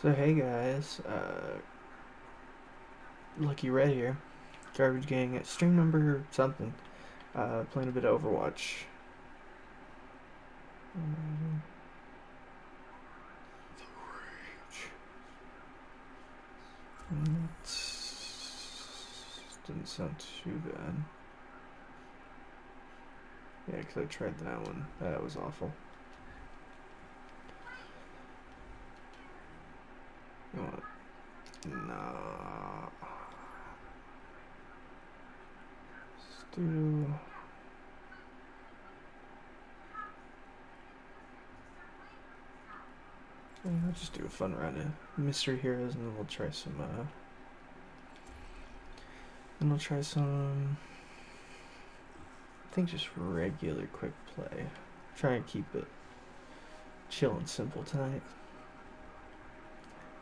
So hey guys, Lucky Red here, Garbage Gang at stream number something, playing a bit of Overwatch. Um, it didn't sound too bad. Yeah, because I tried that one. That was awful. You know what? Nah. Let's do... Yeah, I'll just do a fun round of Mystery Heroes and then we'll try some, I think just regular quick play. Try and keep it chill and simple tonight.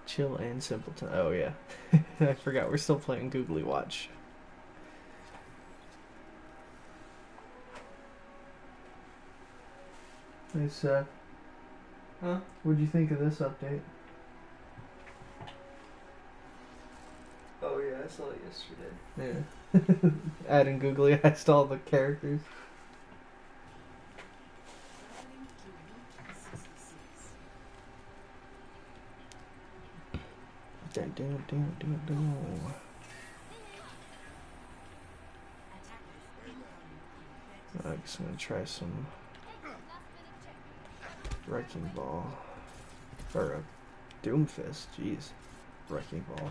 Chill and simple tonight. Oh yeah, I forgot we're still playing Googly Watch. Hey Seth. Huh? What'd you think of this update? Oh yeah, I saw it yesterday. Yeah. Adding googly eyes to all the characters. I guess I'm gonna try some Wrecking Ball. Or a Doomfist, jeez. Wrecking Ball.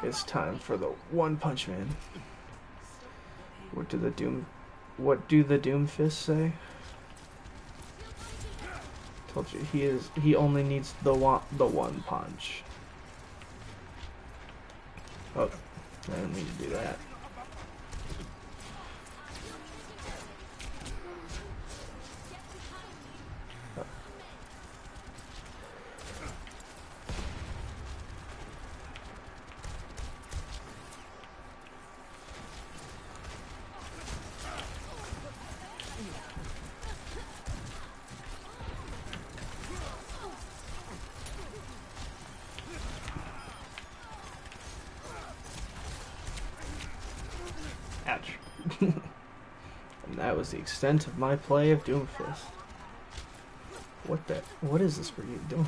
It's time for the One Punch Man. What do the Doomfist say? Told you he only needs the one punch. Oh, I didn't mean to do that. Oh. Ouch. And that was the extent of my play of Doomfist. What is this brigade doing?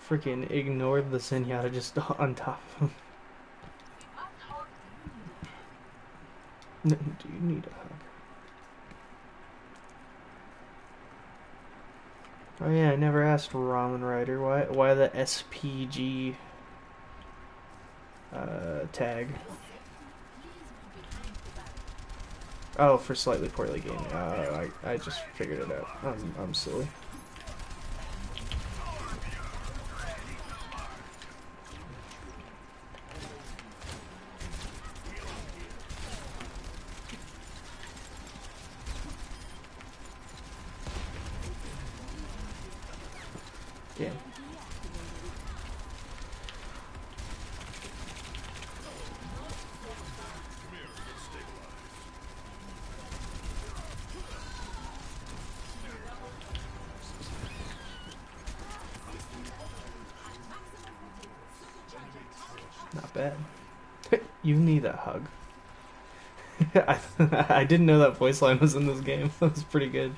Freaking ignored the Zenyatta just on top of him. Do you need a hug? Oh yeah, I never asked Ramen Rider why the SPG tag. Oh, for slightly poorly gaming. I just figured it out. I'm silly. Damn. Not bad. You need a hug. I didn't know that voice line was in this game. That was pretty good.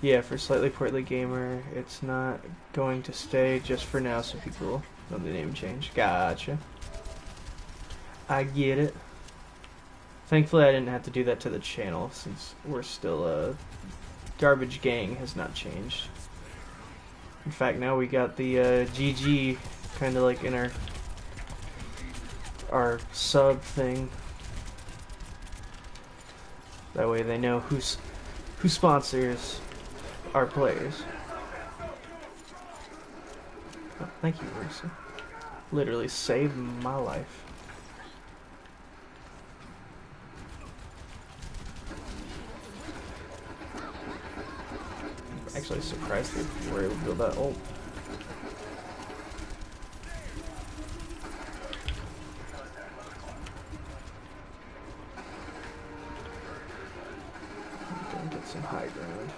Yeah, for Slightly Portly Gamer, it's not going to stay just for now, so people know the name change. Gotcha. I get it. Thankfully, I didn't have to do that to the channel, since we're still, Garbage Gang has not changed. In fact, now we got the GG kind of like in our sub thing. That way they know who sponsors our players. Oh, thank you, Risa. Literally saved my life. I'm actually surprised they were able to build that ult. Gonna get some high ground.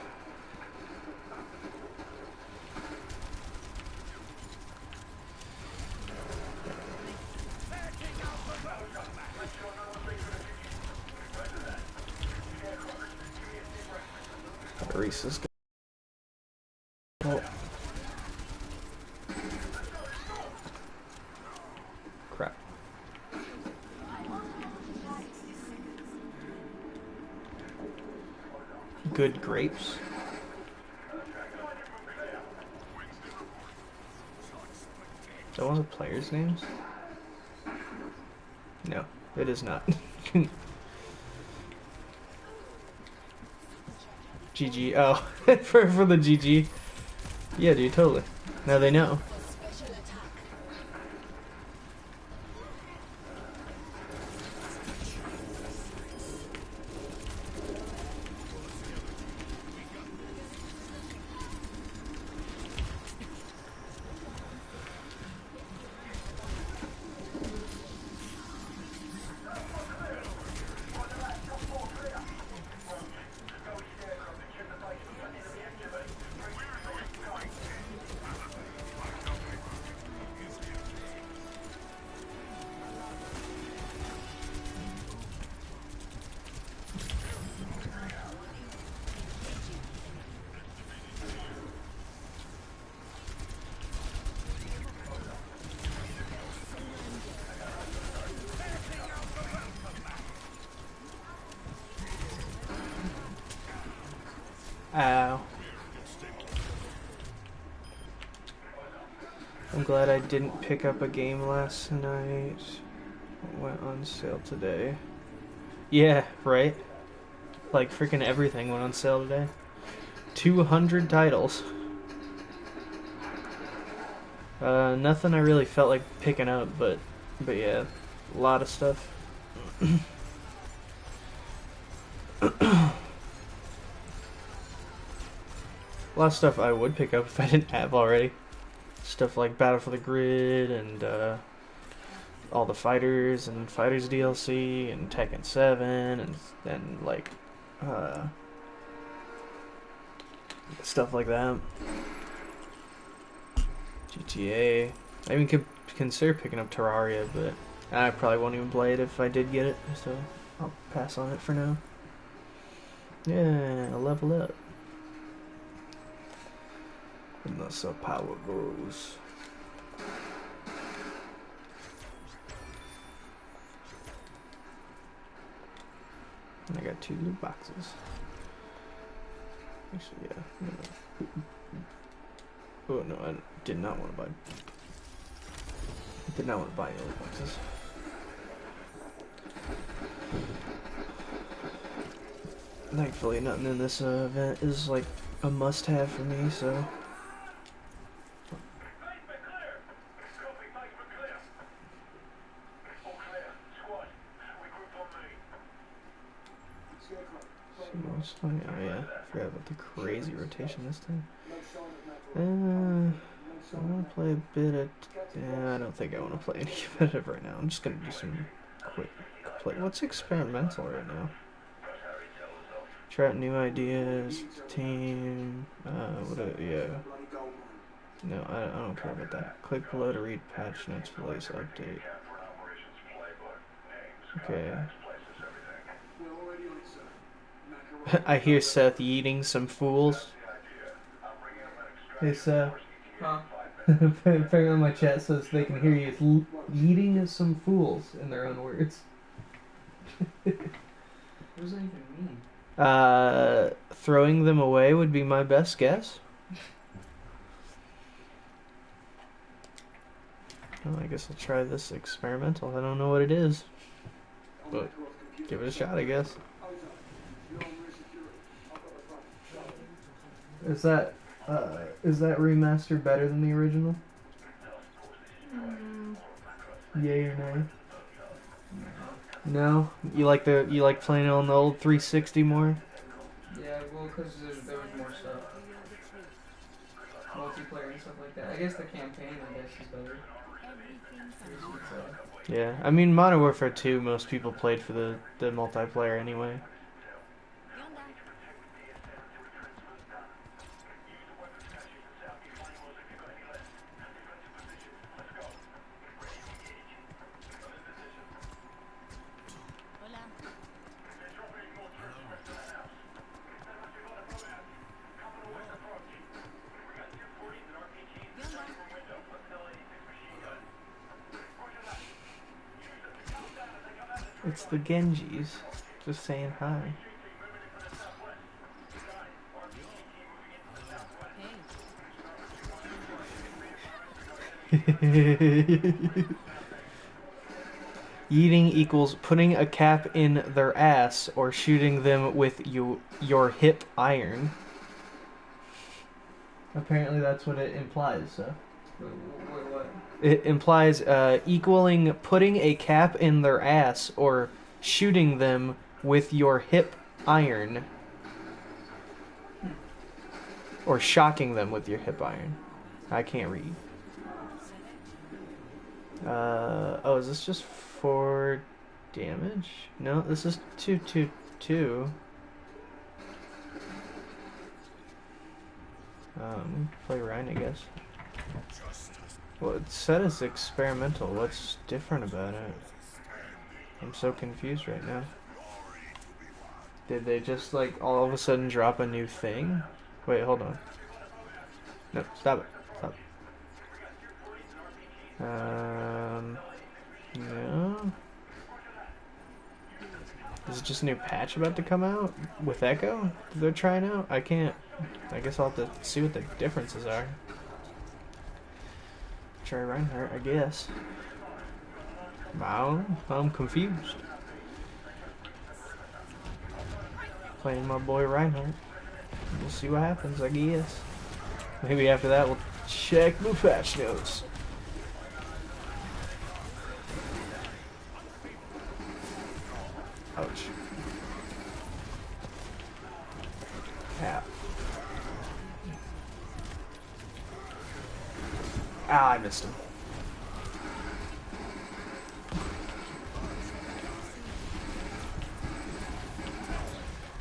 Reese's oh. Crap. Good grapes. Is that one of the players' names? No, it is not. GG. Oh, for the GG. Yeah, dude, totally. Now they know. Ow. I'm glad I didn't pick up a game last night. It went on sale today. Yeah, right? Like, freaking everything went on sale today. 200 titles. Nothing I really felt like picking up, but yeah, a lot of stuff. A lot of stuff I would pick up if I didn't have already. Stuff like Battle for the Grid and all the Fighters and Fighters DLC and Tekken 7 and like stuff like that. GTA. I even could consider picking up Terraria, but I probably won't even play it if I did get it, so I'll pass on it for now. Yeah, level up. And that's how power goes. And I got 2 loot boxes. Actually, yeah. Oh no, I did not want to buy. I did not want to buy loot boxes. Thankfully, nothing in this event is like a must-have for me, so. Most funny. Oh yeah, I forgot about the crazy rotation this time. I want to play a bit of. Yeah, I don't think I want to play any competitive right now. I'm just gonna do some quick play. What's experimental right now? Try out new ideas, team. Yeah. No, I don't care about that. Click below to read patch notes, release update. Okay. I hear Seth yeeting some fools. Hey Seth. Huh? Apparently on my chat says they can hear you. It's yeeting some fools in their own words. What does that even mean? Throwing them away would be my best guess. Well, I guess I'll try this experimental. I don't know what it is, but give it a shot, I guess. Is that remaster better than the original? Yay or nay? No, you like playing on the old 360 more? Yeah, well, because there was more stuff. Multiplayer and stuff like that. I guess the campaign, I guess, is better. Yeah, I mean Modern Warfare 2, most people played for the multiplayer anyway. It's the Genjis. Just saying hi. Eating equals putting a cap in their ass or shooting them with your hip iron. Apparently that's what it implies, so. Wait, what? It implies equaling putting a cap in their ass or shooting them with your hip iron. Or shocking them with your hip iron. I can't read. Oh, is this just for damage? No, this is 222. Play Ryan, I guess. Well, it said it's experimental. What's different about it? I'm so confused right now. Did they just, like, all of a sudden drop a new thing? Wait, hold on. No, stop it. Stop. No. Is it just a new patch about to come out with Echo? They're trying out? I can't. I guess I'll have to see what the differences are. Try Reinhardt, I guess. I don't know. I'm confused. Playing my boy Reinhardt. We'll see what happens, I guess. Maybe after that we'll check the patch notes. Ouch. Yeah. Ah, I missed him.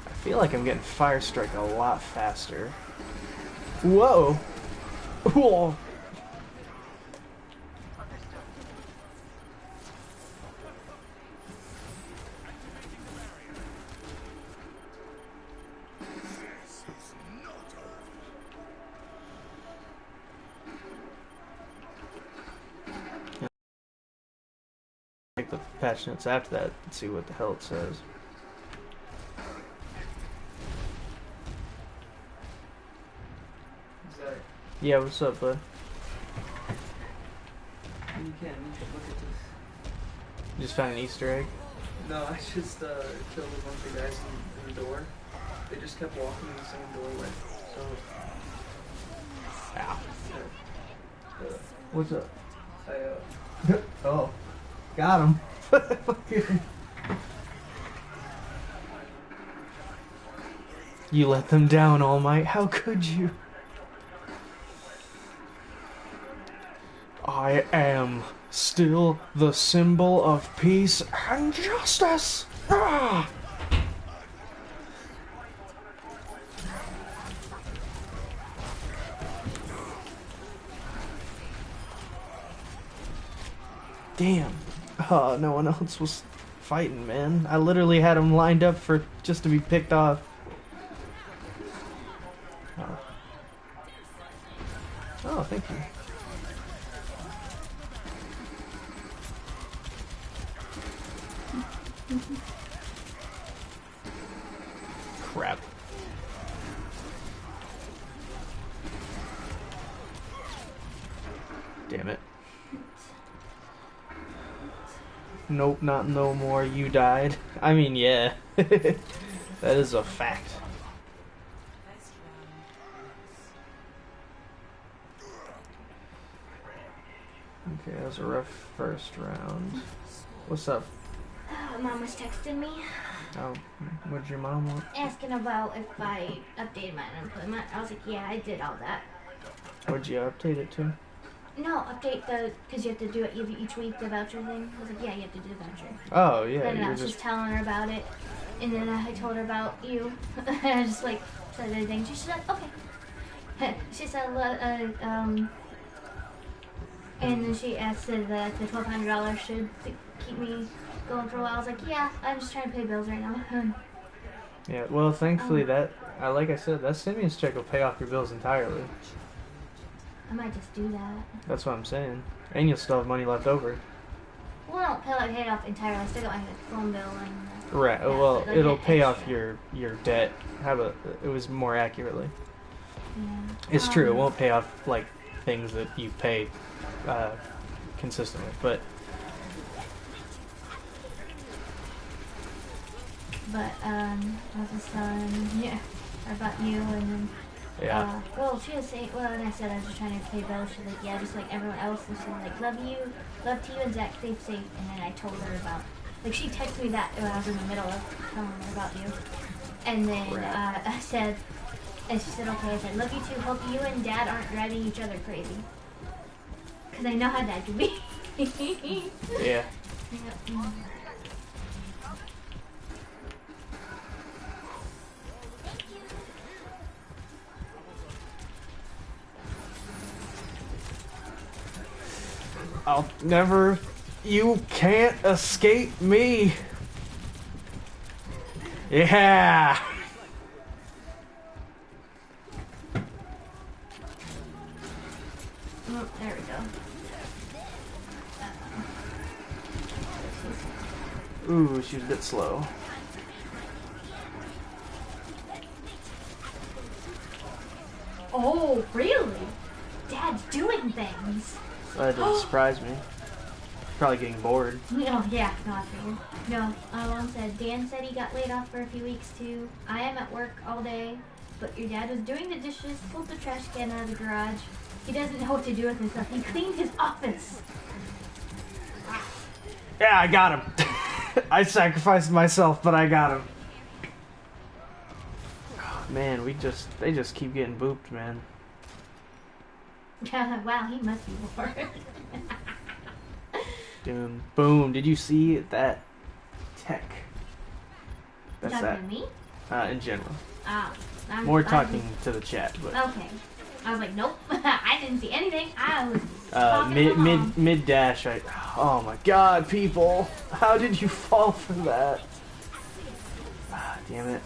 I feel like I'm getting Fire Strike a lot faster. Whoa! Whoa! Take the patch notes after that and see what the hell it says. Yeah, what's up, bud? You should look at this. You just found an Easter egg? No, I just killed a bunch of guys in the door. They just kept walking in the same doorway. So. Ow. What's up? Oh. Got him. You let them down, All Might. How could you? I am still the symbol of peace and justice. Ah! Damn. Oh, no one else was fighting, man. I literally had them lined up for just to be picked off. Oh, oh thank you. Crap. Damn it. Nope, not no more. You died. I mean, yeah. That is a fact. Okay, that was a rough first round. What's up? Mom was texting me, Oh, what'd your mom want? asking about if I updated my unemployment. I was like, yeah, I did all that. What'd you update it to? No, update because you have to do it each week, the voucher thing. I was like, yeah, you have to do the voucher. Oh, yeah, And I you're was just... just telling her about it. And then I told her about you. I just like said everything. She's like, okay. She said, and then she asked if the $1,200 should keep me going for a while. I was like, yeah, I'm just trying to pay bills right now. Yeah, well, thankfully that, like I said, that stimulus check will pay off your bills entirely. I might just do that. That's what I'm saying. And you'll still have money left over. Well, I don't pay it off entirely. I still got my phone bill and... Right, yeah, well, like it'll an pay off extra. your debt. It was more accurately. Yeah. It's true, it won't pay off, like, things that you pay consistently, but... But, I was just telling, yeah, about you and then... Yeah. Well, she was saying, well, and I said I was just trying to pay bills. She's like, yeah, just like everyone else. And she's like, love to you, and Zach, stay safe. And then I told her about, like, she texted me that when I was in the middle of telling her about you. And then I said, and she said, okay. I said, love you too. Hope you and Dad aren't driving each other crazy. Because I know how Dad can be. Yeah. Yep. I'll never... You can't escape me! Yeah! Oh, there we go. Ooh, she was a bit slow. Oh, really? Dad's doing things. That didn't surprise me. Probably getting bored. Oh, yeah, no, I figured. No, Mom said, Dan said he got laid off for a few weeks too. I am at work all day, but your dad was doing the dishes, pulled the trash can out of the garage. He doesn't know what to do with himself. He cleaned his office. Yeah, I got him. I sacrificed myself, but I got him. Oh, man, they just keep getting booped, man. Wow, he must be bored. Boom, boom. Did you see that tech? That's Talking that. to me? In general. More talking to the chat, but okay. I was like, nope. I didn't see anything. I was talking to Mom. mid dash. Oh my God, people! How did you fall for that? Ah, damn it.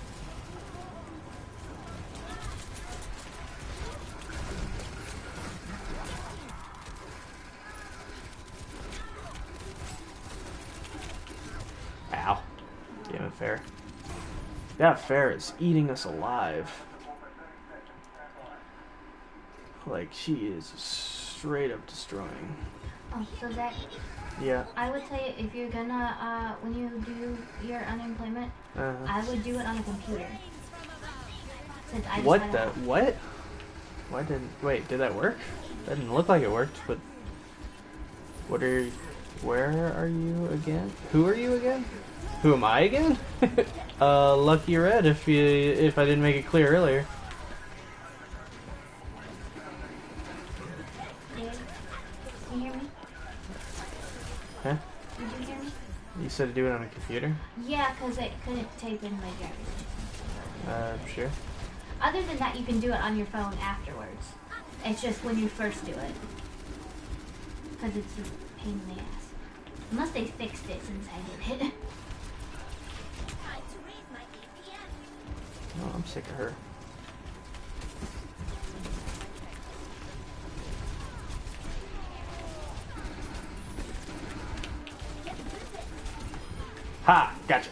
Ow. Damn it, Fair. That Fair is eating us alive. Like, she is straight up destroying. Oh, so Zach, Yeah. I would tell you, if you're gonna, when you do your unemployment, I would do it on a computer. Since I just What had the? What? Why didn't... Wait, did that work? That didn't look like it worked, but... What are... Where are you again? Who are you again? Who am I again? Lucky Red, if I didn't make it clear earlier. Can you hear me? Huh? Did you hear me? You said to do it on a computer? Yeah, because I couldn't type in my driver's license. Sure. Other than that, you can do it on your phone afterwards. It's just when you first do it. Because it's a pain in the ass. Unless they fixed it since I did it. Oh, I'm sick of her. Ha! Gotcha.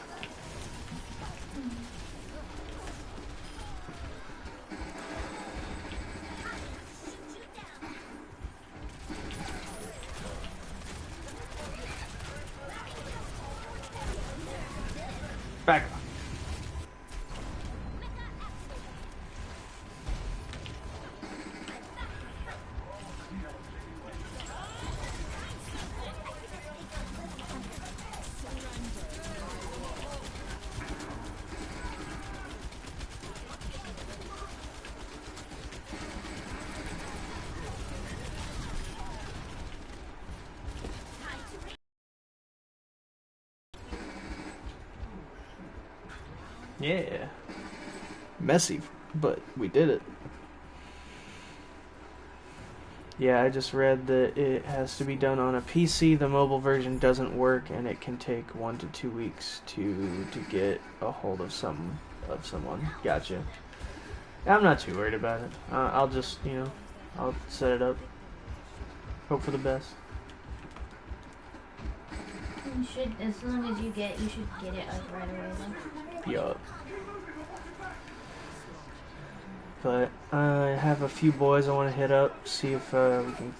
Back off. Yeah. Messy, but we did it. Yeah, I just read that it has to be done on a PC. The mobile version doesn't work, and it can take 1 to 2 weeks to get a hold of someone. Gotcha. I'm not too worried about it. I'll just, I'll set it up. Hope for the best. You should, as long as you should get it like right away though. Yup. But I have a few boys I want to hit up, see if we can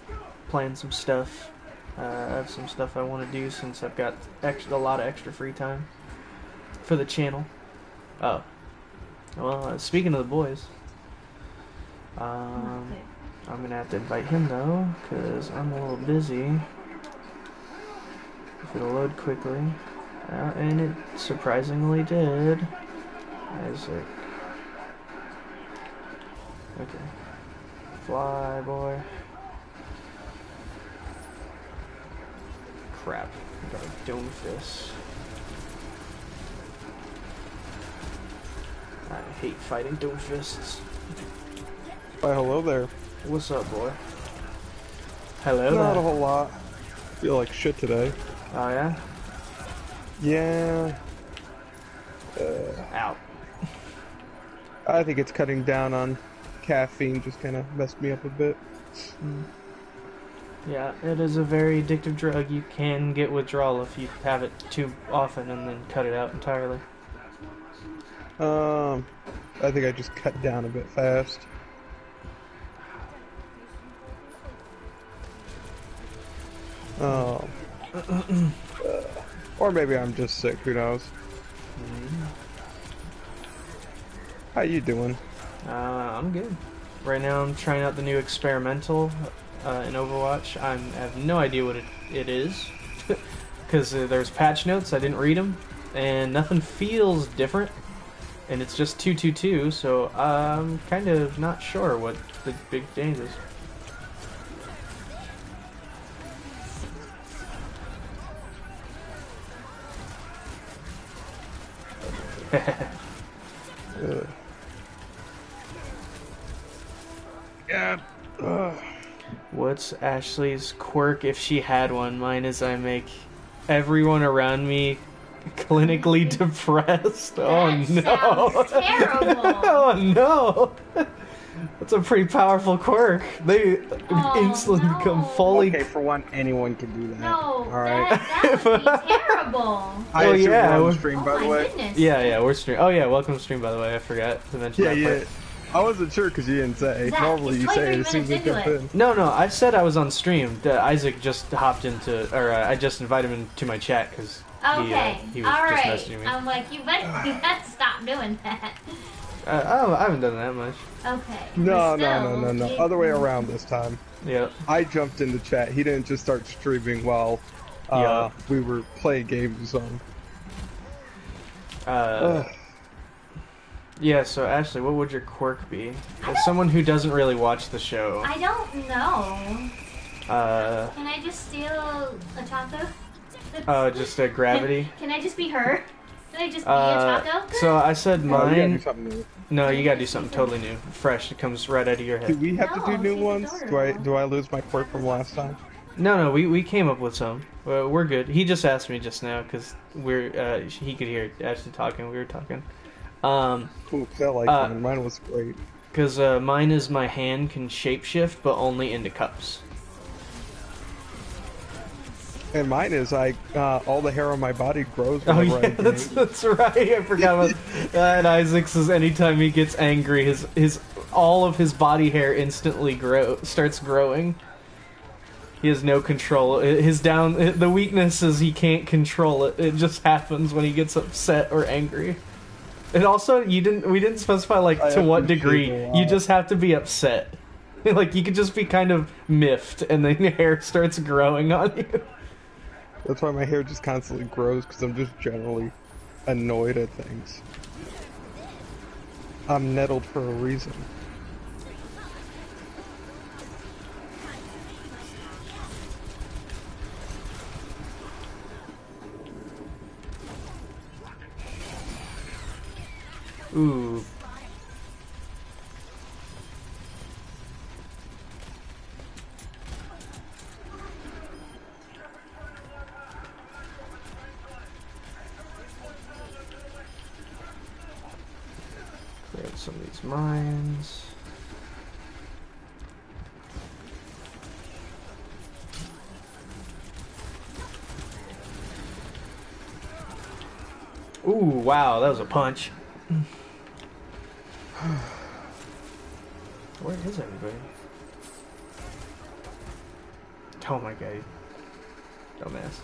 plan some stuff. I have some stuff I want to do since I've got a lot of extra free time for the channel. Oh. Well, speaking of the boys, I'm going to have to invite him though, because I'm a little busy. If it'll load quickly. And it surprisingly did. Isaac. Okay. Fly, boy. Crap. I got a dome fist. I hate fighting dome fists. Why, hello there. What's up, boy? Hello Not there. a whole lot. Feel like shit today. Oh, yeah? Yeah. Ow. I think it's cutting down on caffeine just kind of messed me up a bit. Yeah, it is a very addictive drug. You can get withdrawal if you have it too often and then cut it out entirely. I think I just cut down a bit fast. Or maybe I'm just sick, who knows. How you doing? I'm good. Right now I'm trying out the new experimental in Overwatch. I have no idea what it is. Because there's patch notes, I didn't read them. And nothing feels different. And it's just 222, so I'm kind of not sure what the big change is. Yeah. What's Ashley's quirk if she had one? Mine is I make everyone around me clinically depressed. Oh no. Sounds terrible. Oh no. That's a pretty powerful quirk. They instantly become fully. Okay, for one, anyone can do that. No, Alright. that would be terrible. I Oh, assume yeah, we're we're- on stream, Oh by the my way. goodness. Yeah, we're stream. Oh yeah, welcome to stream, by the way. I forgot to mention Yeah, that yeah. part. I wasn't sure because you didn't say. Zach, Normally it's you say it 23 as soon as we minutes jump into in. No, I said I was on stream. Isaac just hopped into, or I just invited him into my chat because Okay, he was all just right. messaging me. I'm like, you better stop doing that. I haven't done that much. Okay. No, but still, no. you- Other way around this time. Yep. I jumped in the chat. He didn't just start streaming while Yeah. we were playing games on. Yeah, so Ashley, what would your quirk be? As someone who doesn't really watch the show, I don't know. uh, Can I just steal a taco? just a gravity. Can I just be her? Can I just be a taco? So I said Oh, you gotta do mine. something new. No, you gotta do something totally new, fresh. It comes right out of your Do head. we have to do No, new she's ones? adorable. Do I lose my quirk from last time? No, we came up with some. We're good. He just asked me just now because he could hear Ashley talking. We were talking. Cool, 'cause I like mine. Mine was great. Because mine is my hand can shapeshift, but only into cups. And mine is all the hair on my body grows Oh whenever yeah, I game. that's right. I forgot about that. Isaac's is anytime he gets angry, his all of his body hair instantly starts growing. He has no control. The weakness is he can't control it. It just happens when he gets upset or angry. And also, we didn't specify like to what degree. You just have to be upset. Like you could just be kind of miffed, and then your hair starts growing on you. That's why my hair just constantly grows, because I'm just generally annoyed at things. I'm nettled for a reason. Ooh. Clear out some of these mines. Ooh, wow, that was a punch. Where is everybody? Oh my god. Dumbass.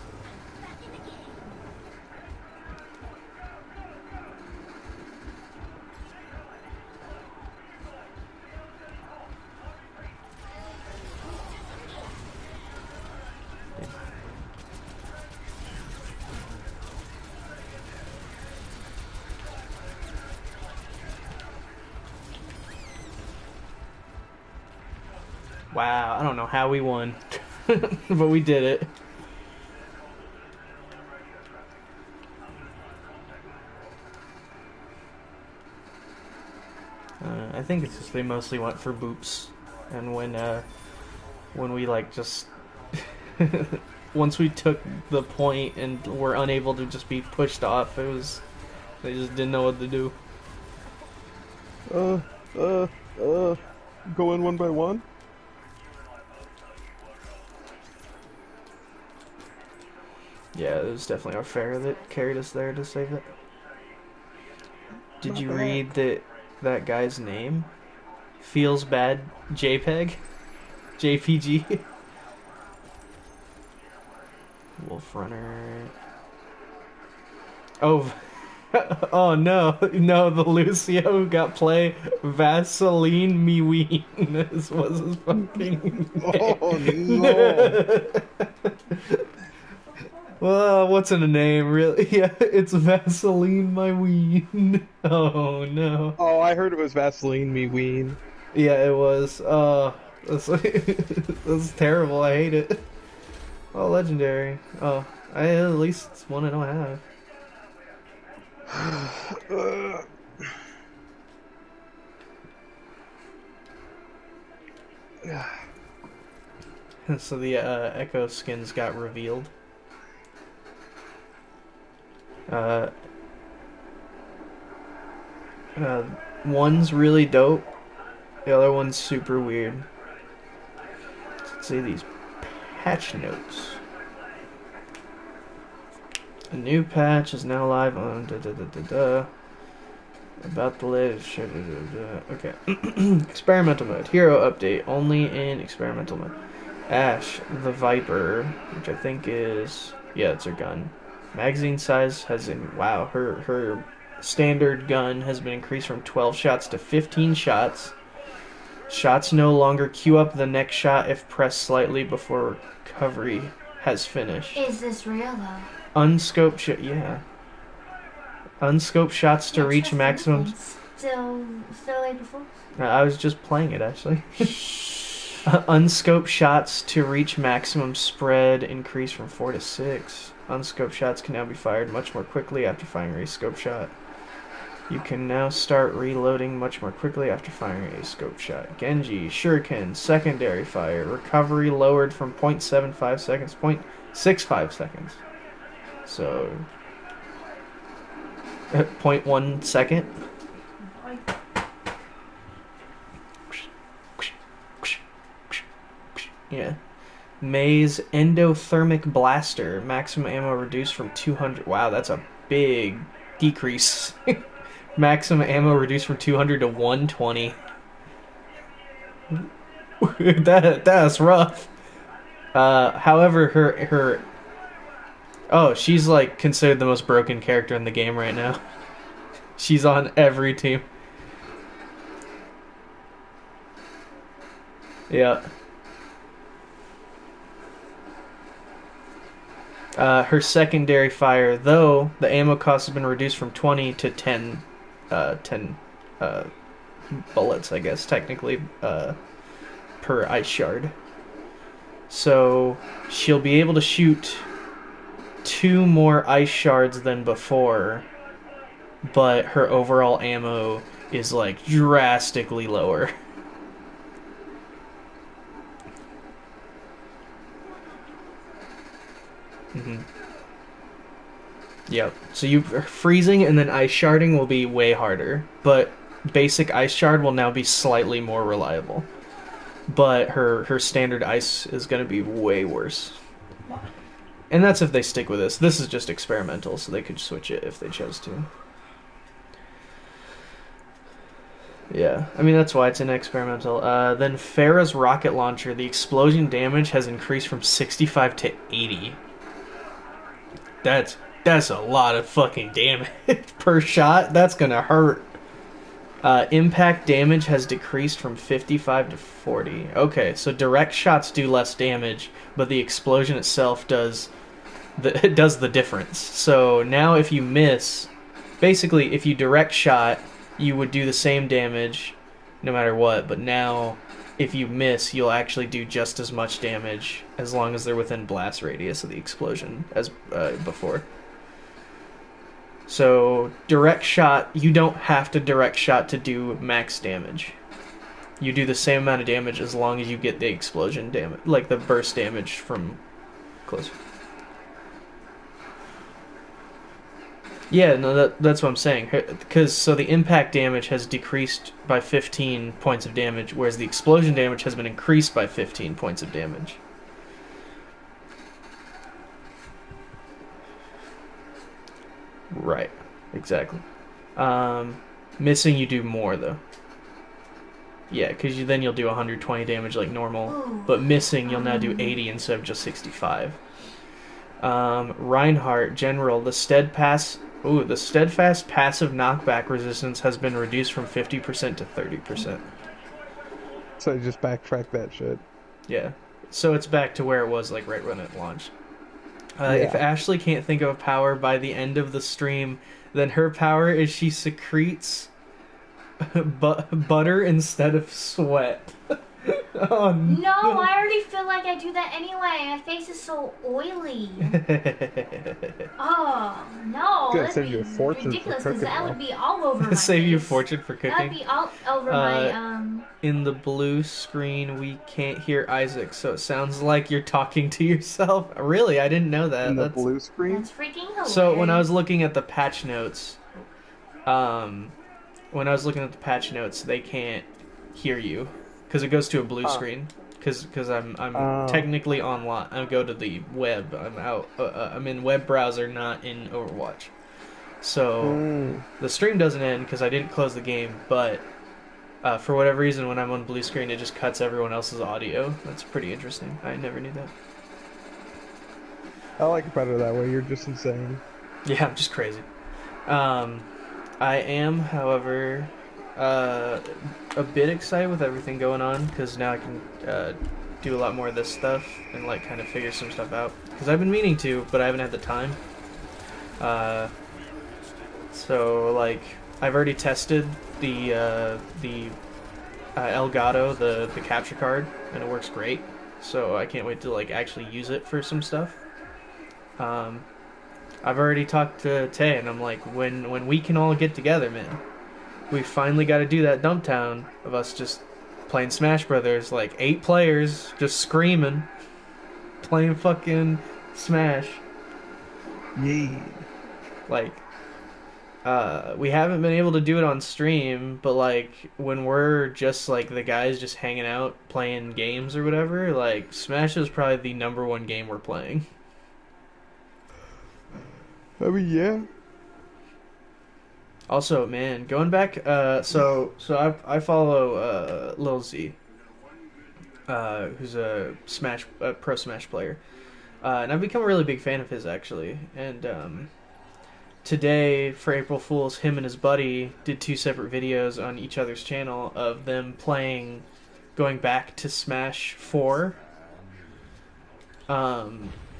Wow, I don't know how we won, but we did it. I think it's just they mostly went for boops, and when we like just once we took the point and were unable to just be pushed off, it was they just didn't know what to do. Go in one by one? Yeah, it was definitely our fair that carried us there to save it. Did Not you bad. read that guy's name? Feels bad JPEG? JPG? Wolf Runner. Oh, oh no, no, the Lucio who got play Vaseline Me Ween was his fucking name. Oh no! Well, what's in a name, really? Yeah, it's Vaseline My Ween. Oh no. Oh, I heard it was Vaseline Me Ween. Yeah, it was. That's terrible. I hate it. Oh, legendary. Oh, I at least one I don't have. So the Echo skins got revealed. One's really dope. The other one's super weird. Let's see these patch notes. A new patch is now live on about the latest. Okay. Experimental mode. Hero update. Only in experimental mode. Ash, the Viper, which I think is... yeah, it's her gun. Magazine size has in... wow, her standard gun has been increased from 12 shots to 15 shots. Shots no longer queue up the next shot if pressed slightly before recovery has finished. Is this real though? Unscoped yeah. Unscoped shots to reach maximum... Still like before? I was just playing it, actually. Unscoped shots to reach maximum spread increase from 4 to 6. Unscoped shots can now be fired much more quickly after firing a scope shot. You can now start reloading much more quickly after firing a scope shot. Genji, Shuriken, secondary fire. Recovery lowered from 0.75 seconds, 0.65 seconds. So, 0.1 second. Yeah. Maze Endothermic Blaster. Maximum ammo reduced from 200. Wow, that's a big decrease. Maximum ammo reduced from 200 to 120. That's rough. However, her oh, she's like considered the most broken character in the game right now. She's on every team. Yeah. Her secondary fire, though, the ammo cost has been reduced from 20 to 10, 10 bullets, I guess, technically, per ice shard. So she'll be able to shoot 2 more ice shards than before, but her overall ammo is like drastically lower. Mm-hmm. Yep. So you freezing and then ice sharding will be way harder, but basic ice shard will now be slightly more reliable. But her standard ice is going to be way worse. And that's if they stick with this. This is just experimental, so they could switch it if they chose to. Yeah, I mean, that's why it's an experimental. Then Farah's rocket launcher, the explosion damage has increased from 65 to 80. That's a lot of fucking damage per shot. That's gonna hurt. Impact damage has decreased from 55 to 40. Okay, so direct shots do less damage, but the explosion itself it does the difference. So now if you miss, basically if you direct shot, you would do the same damage no matter what, but now if you miss, you'll actually do just as much damage as long as they're within blast radius of the explosion as before. So direct shot, you don't have to direct shot to do max damage. You do the same amount of damage as long as you get the explosion damage, like the burst damage from close. Yeah, no, that's what I'm saying. Because so the impact damage has decreased by 15 points of damage, whereas the explosion damage has been increased by 15 points of damage. Right, exactly. Missing, you do more though. Yeah, because then you'll do 120 damage like normal, but missing you'll now do 80 instead of just 65. Reinhardt, General, the steadfast passive knockback resistance has been reduced from 50% to 30%. So just backtrack that shit. Yeah. So it's back to where it was like right when it launched. Yeah. If Ashley can't think of a power by the end of the stream, then her power is she secretes butter instead of sweat. Oh, No, I already feel like I do that anyway. My face is so oily. Oh, no. Gonna That'd save be you a fortune for ridiculous, because cooking, that though. would be all over my Save you a face. fortune for That'd cooking. be all over my, In the blue screen, we can't hear Isaac, so it sounds like you're talking to yourself. Really? I didn't know that. In the That's... blue screen? That's freaking hilarious. So when I was looking at the patch notes, they can't hear you because it goes to a blue screen. Because I'm technically online. I go to the web. I'm out. I'm in web browser, not in Overwatch. So the stream doesn't end because I didn't close the game. But for whatever reason, when I'm on blue screen, it just cuts everyone else's audio. That's pretty interesting. I never knew that. I like it better that way. You're just insane. Yeah, I'm just crazy. I am, however, a bit excited with everything going on because now I can do a lot more of this stuff and like kind of figure some stuff out. Because I've been meaning to, but I haven't had the time. So like I've already tested the Elgato, the capture card, and it works great. So I can't wait to like actually use it for some stuff. I've already talked to Tay, and I'm like, when we can all get together, man, we finally got to do that dump town of us just playing Smash Brothers, like 8 players, just screaming, playing fucking Smash. Yeah. Like, we haven't been able to do it on stream, but like when we're just like the guys just hanging out playing games or whatever, like Smash is probably the #1 game we're playing. I mean, yeah. Also, man, going back, so I follow Lil Z. who's a pro Smash player, and I've become a really big fan of his actually. And today for April Fools, him and his buddy did 2 separate videos on each other's channel of them playing, going back to Smash 4,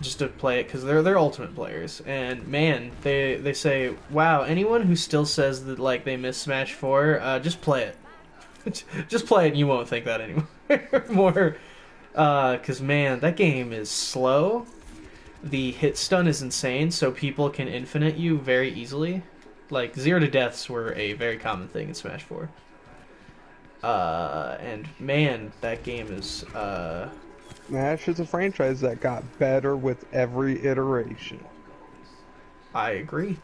just to play it because they're Ultimate players. And man, they say, wow, anyone who still says that like they miss Smash 4, just play it. Just play it and you won't think that anymore. More, because man, that game is slow. The hit stun is insane, so people can infinite you very easily. Like, 0 to deaths were a very common thing in Smash 4. And man, that game is, Smash is a franchise that got better with every iteration. I agree.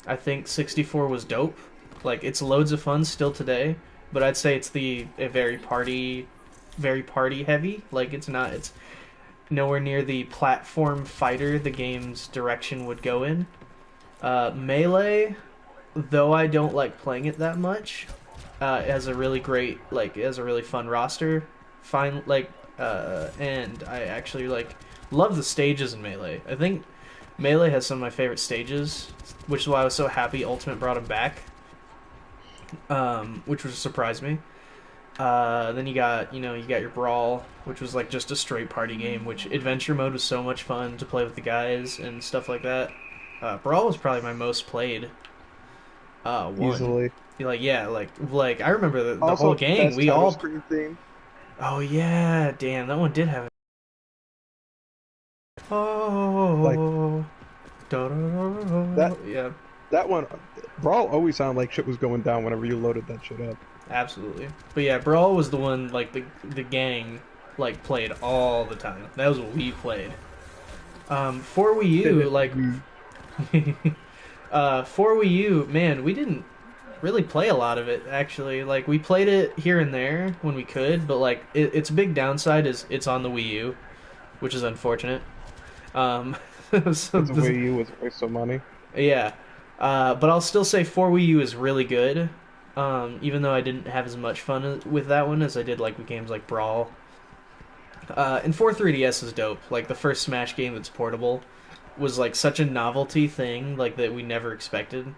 I think 64 was dope. Like, it's loads of fun still today, but I'd say it's a very party heavy. Like, it's nowhere near the platform fighter the game's direction would go in. Melee, though I don't like playing it that much, it has a really great, like, it has a really fun roster. And I actually, like, love the stages in Melee. I think Melee has some of my favorite stages, which is why I was so happy Ultimate brought him back. Which would surprise me. Then you got your Brawl, which was like just a straight party game, which adventure mode was so much fun to play with the guys and stuff like that. Brawl was probably my most played one. Easily. Like I remember the Also, whole gang. best We title all. screen theme. Oh yeah, damn, that one did have it. Oh. Yeah. That one, Brawl always sounded like shit was going down whenever you loaded that shit up. Absolutely. But yeah, Brawl was the one, like, the gang, like, played all the time. That was what we played. For Wii U, like, for Wii U, man, we didn't really play a lot of it, actually. Like, we played it here and there when we could, but, like, its big downside is it's on the Wii U, which is unfortunate. So the Wii U was a waste of money. Yeah. But I'll still say 4 Wii U is really good, even though I didn't have as much fun with that one as I did like with games like Brawl. And 4 3DS is dope. Like the first Smash game that's portable was like such a novelty thing, like that we never expected.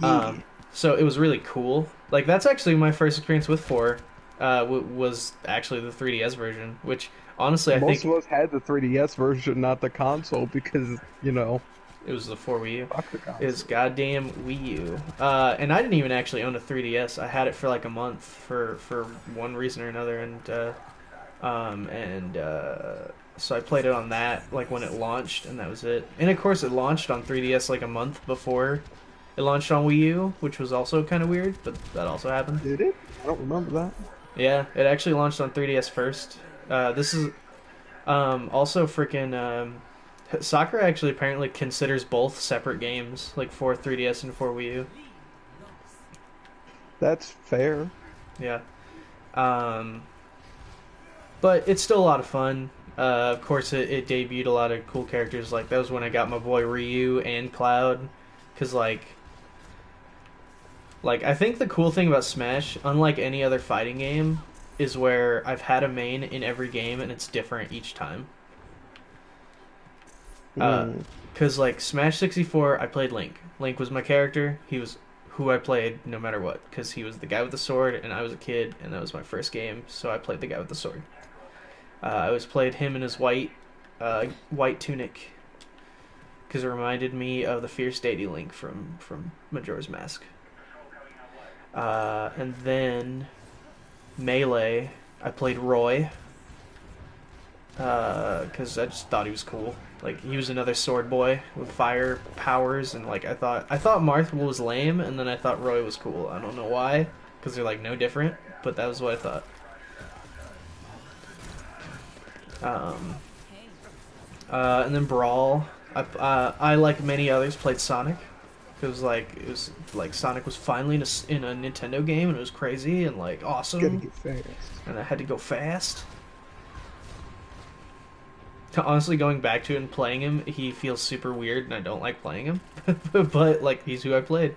Yeah. So it was really cool. Like that's actually my first experience with 4. Was actually the 3DS version, which honestly I Most think of us had the 3DS version, not the console, because it was the 4 Wii U. fuck the console. Is goddamn Wii U. And I didn't even actually own a 3DS. I had it for like a month for one reason or another, and so I played it on that like when it launched, and that was it. And of course, it launched on 3DS like a month before it launched on Wii U, which was also kind of weird, but that also happened. Did it? I don't remember that. Yeah, it actually launched on 3DS first. This is also freaking. Sakura actually apparently considers both separate games, like for 3DS and for Wii U. That's fair. Yeah. But it's still a lot of fun. Of course, it debuted a lot of cool characters. Like, that was when I got my boy Ryu and Cloud. Because, like, I think the cool thing about Smash, unlike any other fighting game, is where I've had a main in every game and it's different each time. Because, like, Smash 64, I played Link. Link was my character. He was who I played no matter what. Because he was the guy with the sword, and I was a kid, and that was my first game, so I played the guy with the sword. I always played him in his white tunic. Because it reminded me of the Fierce Deity Link from Majora's Mask. And then Melee, I played Roy. Because I just thought he was cool. Like, he was another sword boy with fire powers, and like I thought Marth was lame, and then I thought Roy was cool. I don't know why, because they're like no different, but that was what I thought. And then Brawl, I like many others played Sonic. It was like Sonic was finally in a Nintendo game, and it was crazy and like awesome. Gotta get fast. And I had to go fast. Honestly, going back to it and playing him, he feels super weird, and I don't like playing him. But like, he's who I played.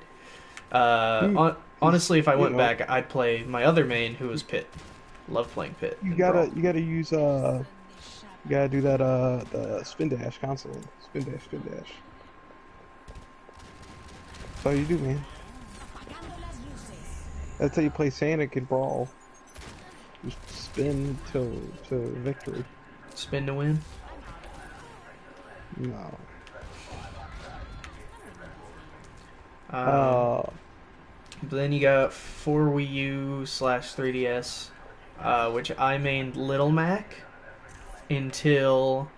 Honestly, if I went back, I'd play my other main, who was Pit. Love playing Pit. You And Brawl. gotta use you gotta do that the spin dash constantly. Spin dash, spin dash. That's all you do, man. That's how you play Sonic and Brawl. Just spin to victory. Spin to win. No. But then you got 4 Wii U / 3DS, which I mained Little Mac until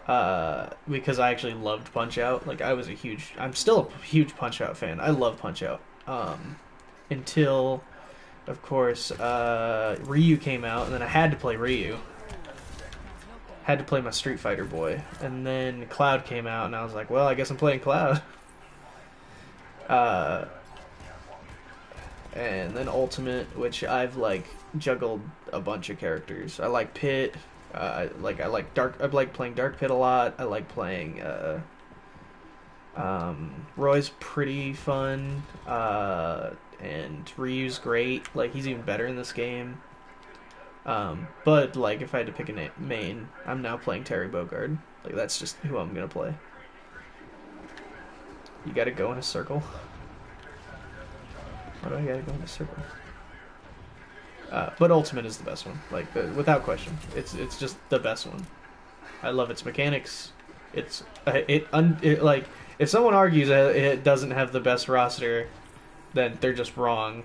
because I actually loved Punch Out. Like I'm still a huge Punch Out fan. I love Punch Out. Until, of course, Ryu came out, and then I had to play Ryu. Had to play my Street Fighter boy, and then Cloud came out, and I was like, well, I guess I'm playing Cloud. And then Ultimate, which I've like juggled a bunch of characters. I like Pit. I like playing Dark Pit a lot. I like playing. Roy's pretty fun. And Ryu's great. Like he's even better in this game. But like if I had to pick a main, I'm now playing Terry Bogard. Like that's just who I'm gonna play. You gotta go in a circle. Why do I gotta go in a circle? But Ultimate is the best one, like without question. It's just the best one. I love its mechanics. It like if someone argues that it doesn't have the best roster, then they're just wrong.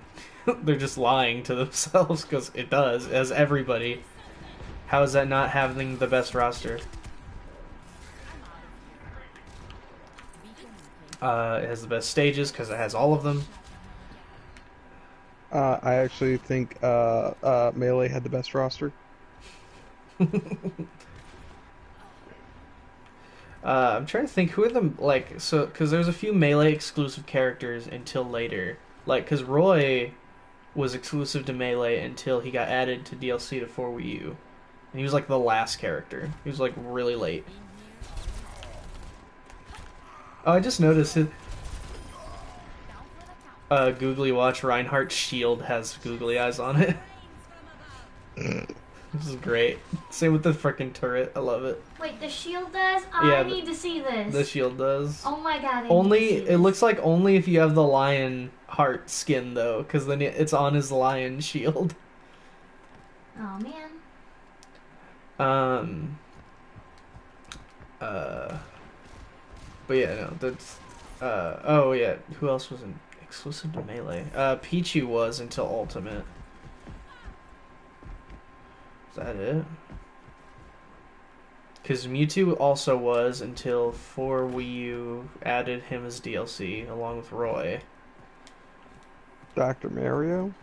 They're just lying to themselves because it does, as everybody. How is that not having the best roster? It has the best stages because it has all of them. I actually think Melee had the best roster. I'm trying to think who are the because there's a few Melee exclusive characters until later, like because Roy was exclusive to Melee until he got added to DLC to 4 Wii U, and he was like the last character. He was like really late. Oh, I just noticed it. Googly Watch Reinhardt's shield has googly eyes on it. This is great. Same with the freaking turret. I love it. Wait, the shield does? Yeah, I need to see this. The shield does. Oh my god. It looks like only if you have the lion heart skin though, because then it's on his lion shield. Oh man. But yeah, no, that's oh yeah, who else was exclusive to Melee? Pichu was until Ultimate. Is that it? Because Mewtwo also was until 4 Wii U added him as DLC along with Roy. Dr. Mario?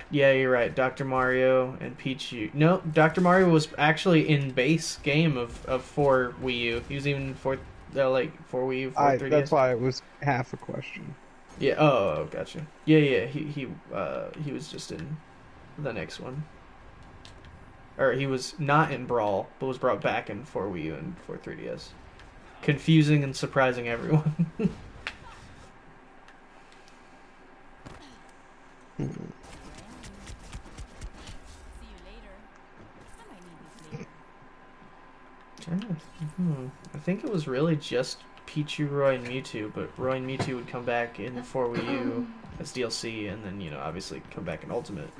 Yeah, you're right. Dr. Mario and Pichu. No, Dr. Mario was actually in base game of 4 Wii U. He was even for 4 Wii U, 4 3DS. That's why it was half a question. Yeah. Oh, gotcha. Yeah. He was just in the next one. Or he was not in Brawl, but was brought back in 4 Wii U and 4 3DS. Confusing and surprising everyone. I think it was really just Pichu, Roy, and Mewtwo, but Roy and Mewtwo would come back in 4 Wii U as DLC, and then, obviously come back in Ultimate.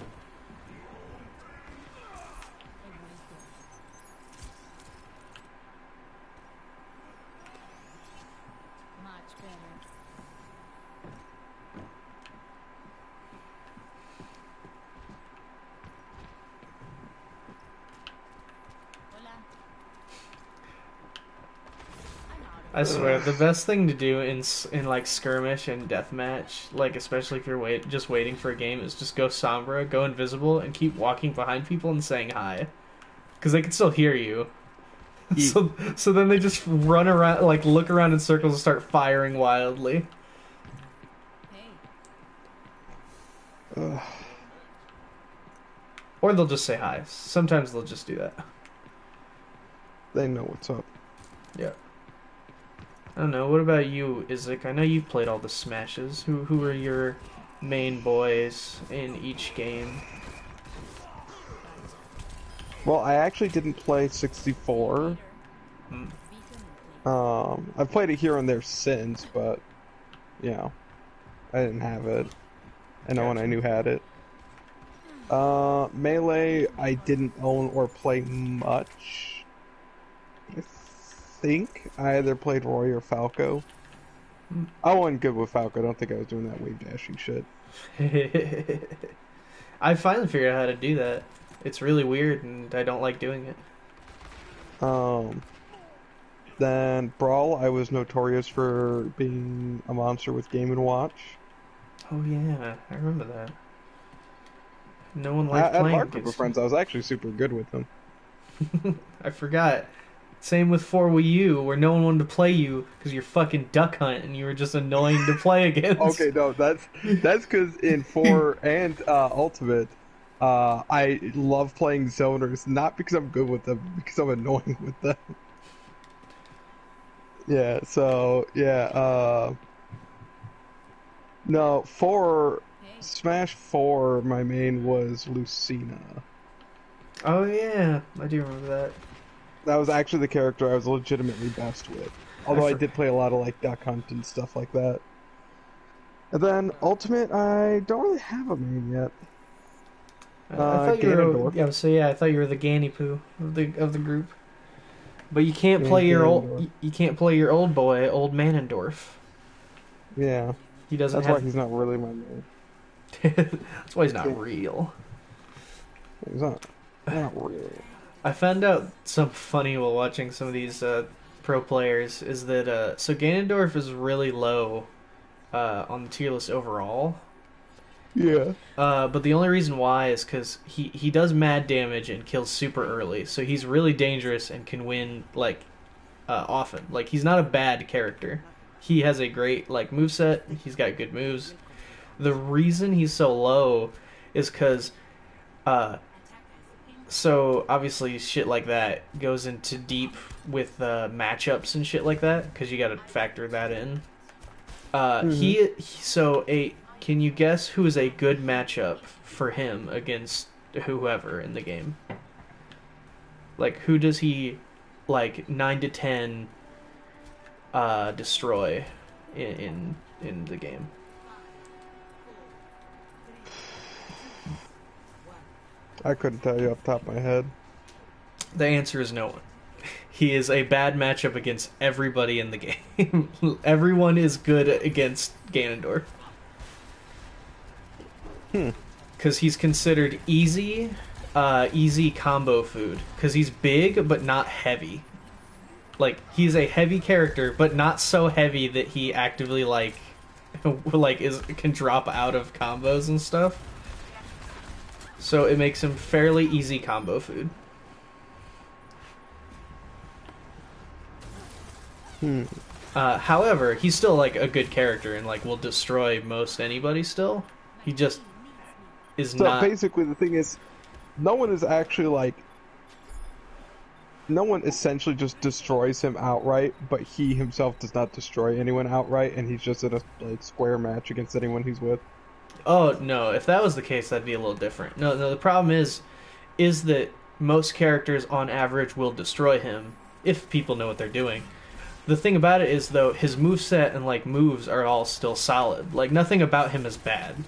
I swear, the best thing to do in like skirmish and deathmatch, like especially if you're just waiting for a game, is just go Sombra, go invisible, and keep walking behind people and saying hi, because they can still hear you. So then they just run around, like look around in circles and start firing wildly. Or they'll just say hi. Sometimes they'll just do that. They know what's up. Yeah. I don't know. What about you, Isaac? I know you've played all the Smashes. Who are your main boys in each game? Well, I actually didn't play 64. Hmm. I've played it here and there since, but you know, I didn't have it, and no one I Gotcha. knew had it. Melee, I didn't own or play much. I think I either played Roy or Falco. Hmm. I wasn't good with Falco. I don't think I was doing that wave dashing shit. I finally figured out how to do that. It's really weird, and I don't like doing it. Um, then Brawl, I was notorious for being a monster with Game and Watch. Oh yeah, I remember that. No one I liked had a playing large group of against you. friends. I was actually super good with them. I forgot. Same with 4 Wii U, where no one wanted to play you because you're fucking Duck Hunt and you were just annoying to play against. Okay, no, that's because in 4 and Ultimate, I love playing zoners, not because I'm good with them, but because I'm annoying with them. Yeah, so yeah, no, 4 Smash 4, my main was Lucina. Oh yeah, I do remember that. That was actually the character I was legitimately best with. I Although I for, did play a lot of like Duck Hunt and stuff like that. And then Ultimate, I don't really have a main yet. I thought you were. Ganondorf. Yeah, so yeah, I thought you were the Ganny Poo of the group. But you can't And play your old. Ganondorf. You can't play your old boy, old Manendorf. Yeah, He doesn't that's why have. he's not really my main. That's why he's Yeah, not real. he's not really. I found out something funny while watching some of these pro players is that so Ganondorf is really low on the tier list overall. Yeah. But the only reason why is because he does mad damage and kills super early, so he's really dangerous and can win like often. Like he's not a bad character. He has a great like moveset. He's got good moves. The reason he's so low is because uh, so obviously shit like that goes into deep with matchups and shit like that because you got to factor that in. Hmm. So a can you guess who is a good matchup for him against whoever in the game? Like who does he like 9 to 10 destroy in the game? I couldn't tell you off the top of my head. The answer is no one. He is a bad matchup against everybody in the game. Everyone is good against Ganondorf. Hmm. Because he's considered easy combo food. Because he's big but not heavy. Like he's a heavy character, but not so heavy that he actively like is can drop out of combos and stuff. So it makes him fairly easy combo food. Hmm. However, he's still like a good character and like will destroy most anybody. Still, he just is So not. basically, the thing is, no one is actually like, no one essentially just destroys him outright, but he himself does not destroy anyone outright, and he's just in a like square match against anyone he's with. Oh no! If that was the case, that'd be a little different. No, no. The problem is that most characters on average will destroy him if people know what they're doing. The thing about it is though, his moveset and like moves are all still solid. Like nothing about him is bad,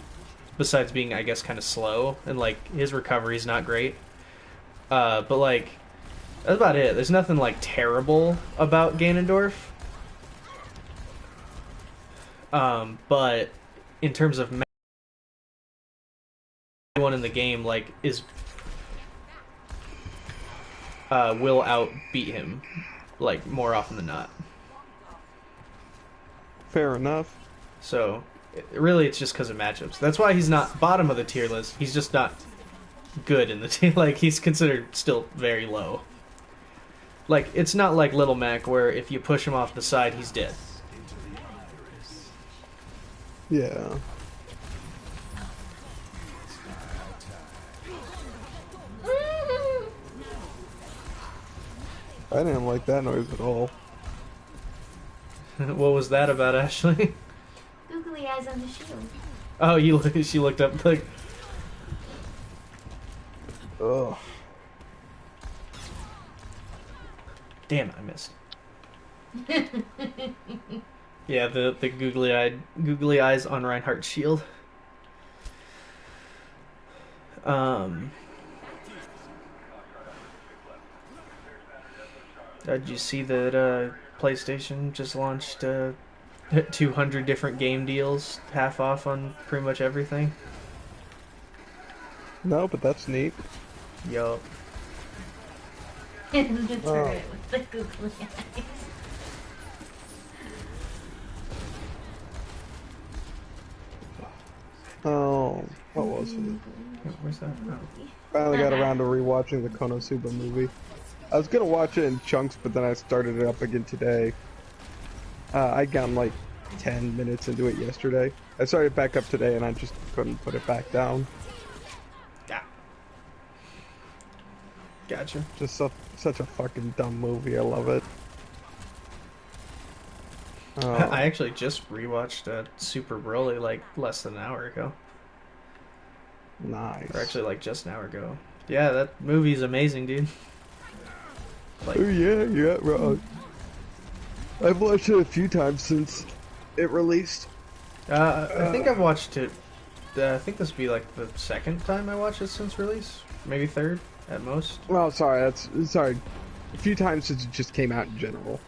besides being I guess kind of slow and like his recovery is not great. But like that's about it. There's nothing like terrible about Ganondorf. But in terms of everyone in the game like is will outbeat him like more often than not. Fair enough. So really, it's just because of matchups. That's why he's not bottom of the tier list. He's just not good in the team. Like he's considered still very low. Like it's not like Little Mac where if you push him off the side, he's dead. Yeah. I didn't like that noise at all. What was that about, Ashley? Googly eyes on the shield. Oh, she looked up like Ugh. Damn, I missed. Yeah, the googly eyes on Reinhardt's shield. Did you see that PlayStation just launched 200 different game deals, half off on pretty much everything? No, but that's neat. Yup. And the Oh. turret with the googly eyes. Oh, what was it? Oh, where's that? Oh. Finally got around to rewatching the Konosuba movie. I was gonna watch it in chunks, but then I started it up again today. I'd gotten like 10 minutes into it yesterday. I started back up today and I just couldn't put it back down. Yeah. Gotcha. Just such a fucking dumb movie. I love it. I actually just rewatched Super Broly like less than an hour ago. Nice. Or actually like just an hour ago. Yeah, that movie's amazing, dude. Like, Oh yeah, right. I've watched it a few times since it released. I think I've watched it. I think this would be like the second time I watched it since release, maybe third at most. Well, sorry, sorry. A few times since it just came out in general.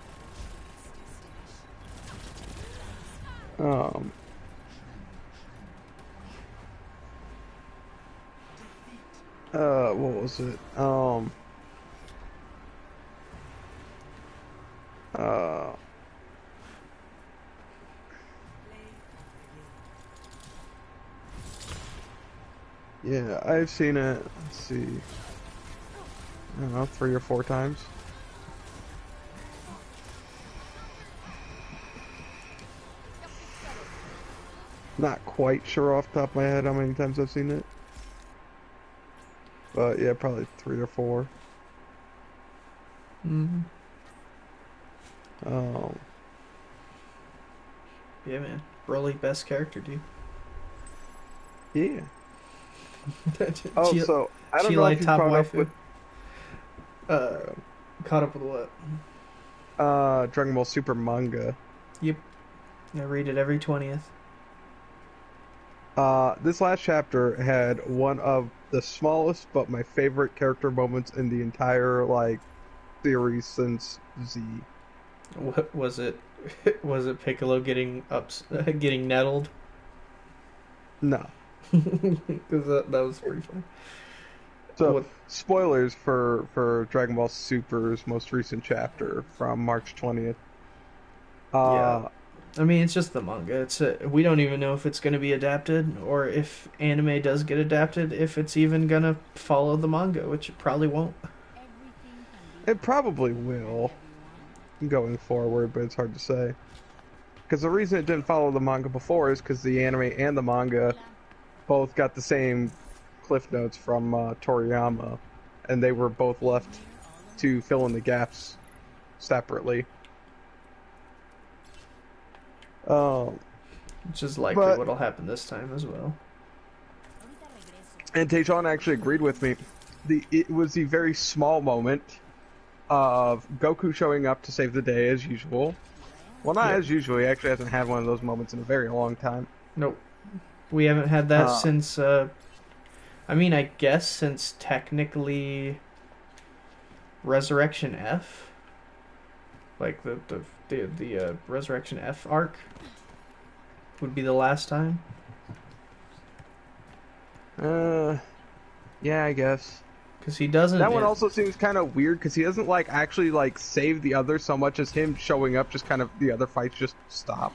What was it? Yeah, I've seen it, let's see, I don't know, 3 or 4 times. Not quite sure off the top of my head how many times I've seen it. But yeah, probably 3 or 4. Mm-hmm. Um, Yeah, man. Broly, best character, dude. yeah. Oh, Chi- so I don't know Chile if you top caught up waifu. with Caught up with what? Dragon Ball Super manga. Yep. I read it every 20th. This last chapter had one of the smallest but my favorite character moments in the entire like series since Z. What was it? Was it Piccolo getting getting nettled? No. Because that was pretty funny. So What- spoilers for Dragon Ball Super's most recent chapter from March 20th. Yeah. I mean, it's just the manga. We don't even know if it's going to be adapted or if anime does get adapted, if it's even going to follow the manga, which it probably won't. It probably will going forward, but it's hard to say. Because the reason it didn't follow the manga before is because the anime and the manga both got the same cliff notes from Toriyama, and they were both left to fill in the gaps separately. Which is likely But- what'll happen this time as well. And Tayshawn actually agreed with me. It was the very small moment of Goku showing up to save the day as usual. Well, not Yeah. as usual. He actually hasn't had one of those moments in a very long time. Nope. We haven't had that Uh. since, I mean, I guess since technically Resurrection F. Like the Resurrection F arc would be the last time. Yeah, I guess. Because he doesn't. That one also seems kind of weird because he doesn't like actually like save the other so much as him showing up. Just kind of the other fights just stop.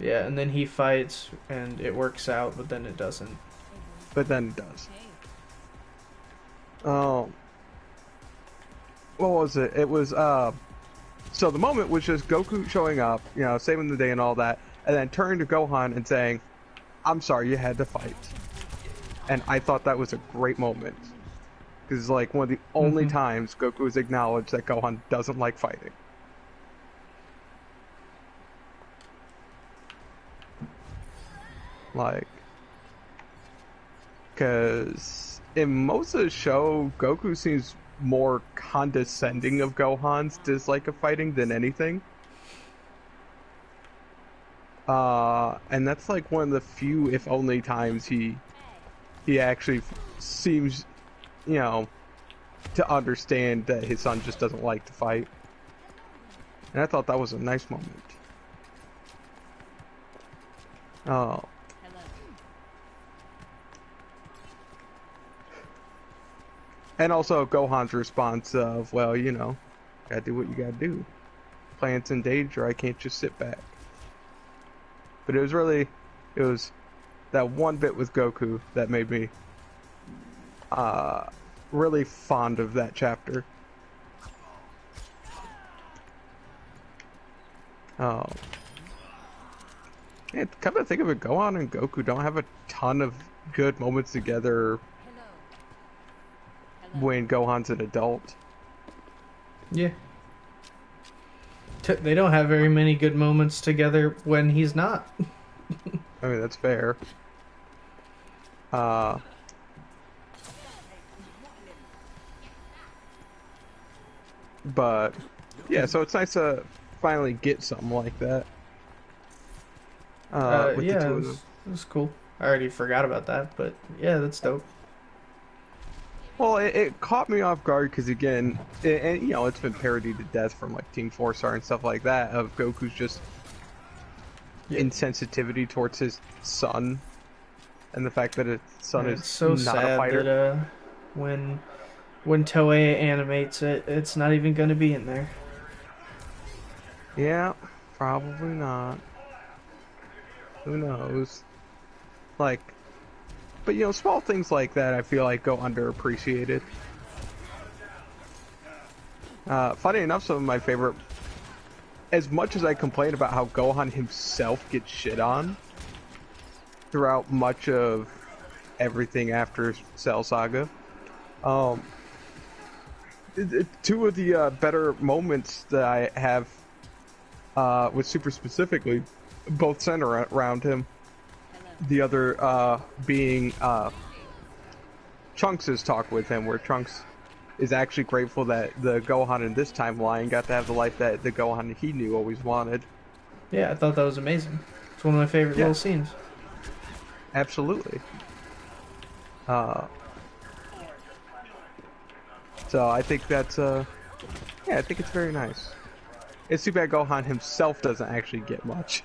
Yeah, and then he fights and it works out, but then it doesn't. But then it does. What was it? It was so the moment was just Goku showing up, you know, saving the day and all that, and then turning to Gohan and saying, "I'm sorry, you had to fight." And I thought that was a great moment because it's like one of the only times Goku has acknowledged that Gohan doesn't like fighting. Like, because in most of the show, Goku seems more condescending of Gohan's dislike of fighting than anything. And that's like one of the few, if only, times he actually seems, you know, to understand that his son just doesn't like to fight. And I thought that was a nice moment. Oh. And also Gohan's response of, well, you know, gotta do what you gotta do. Planet's in danger, I can't just sit back. But it was that one bit with Goku that made me really fond of that chapter. Oh. And come to think of it, Gohan and Goku don't have a ton of good moments together when Gohan's an adult. Yeah. They don't have very many good moments together when he's not. I mean, that's fair. But yeah, so it's nice to finally get something like that. With Yeah, the two of them. it was cool. I already forgot about that, but yeah, that's dope. Well, it caught me off guard because again, and you know, it's been parodied to death from like Team 4-Star and stuff like that of Goku's just insensitivity towards his son, and the fact that his son is so not sad a fighter. that when Toei animates it, it's not even going to be in there. Yeah, probably not. Who knows? Like, but you know, small things like that I feel like go underappreciated. Funny enough, some of my favorite, as much as I complain about how Gohan himself gets shit on throughout much of everything after Cell Saga, two of the better moments that I have with Super specifically, both center around him. The other being Trunks' talk with him, where Trunks is actually grateful that the Gohan in this timeline got to have the life that the Gohan he knew always wanted. Yeah, I thought that was amazing. It's one of my favorite little scenes. Absolutely. So I think that's yeah, I think it's very nice. It's too bad Gohan himself doesn't actually get much.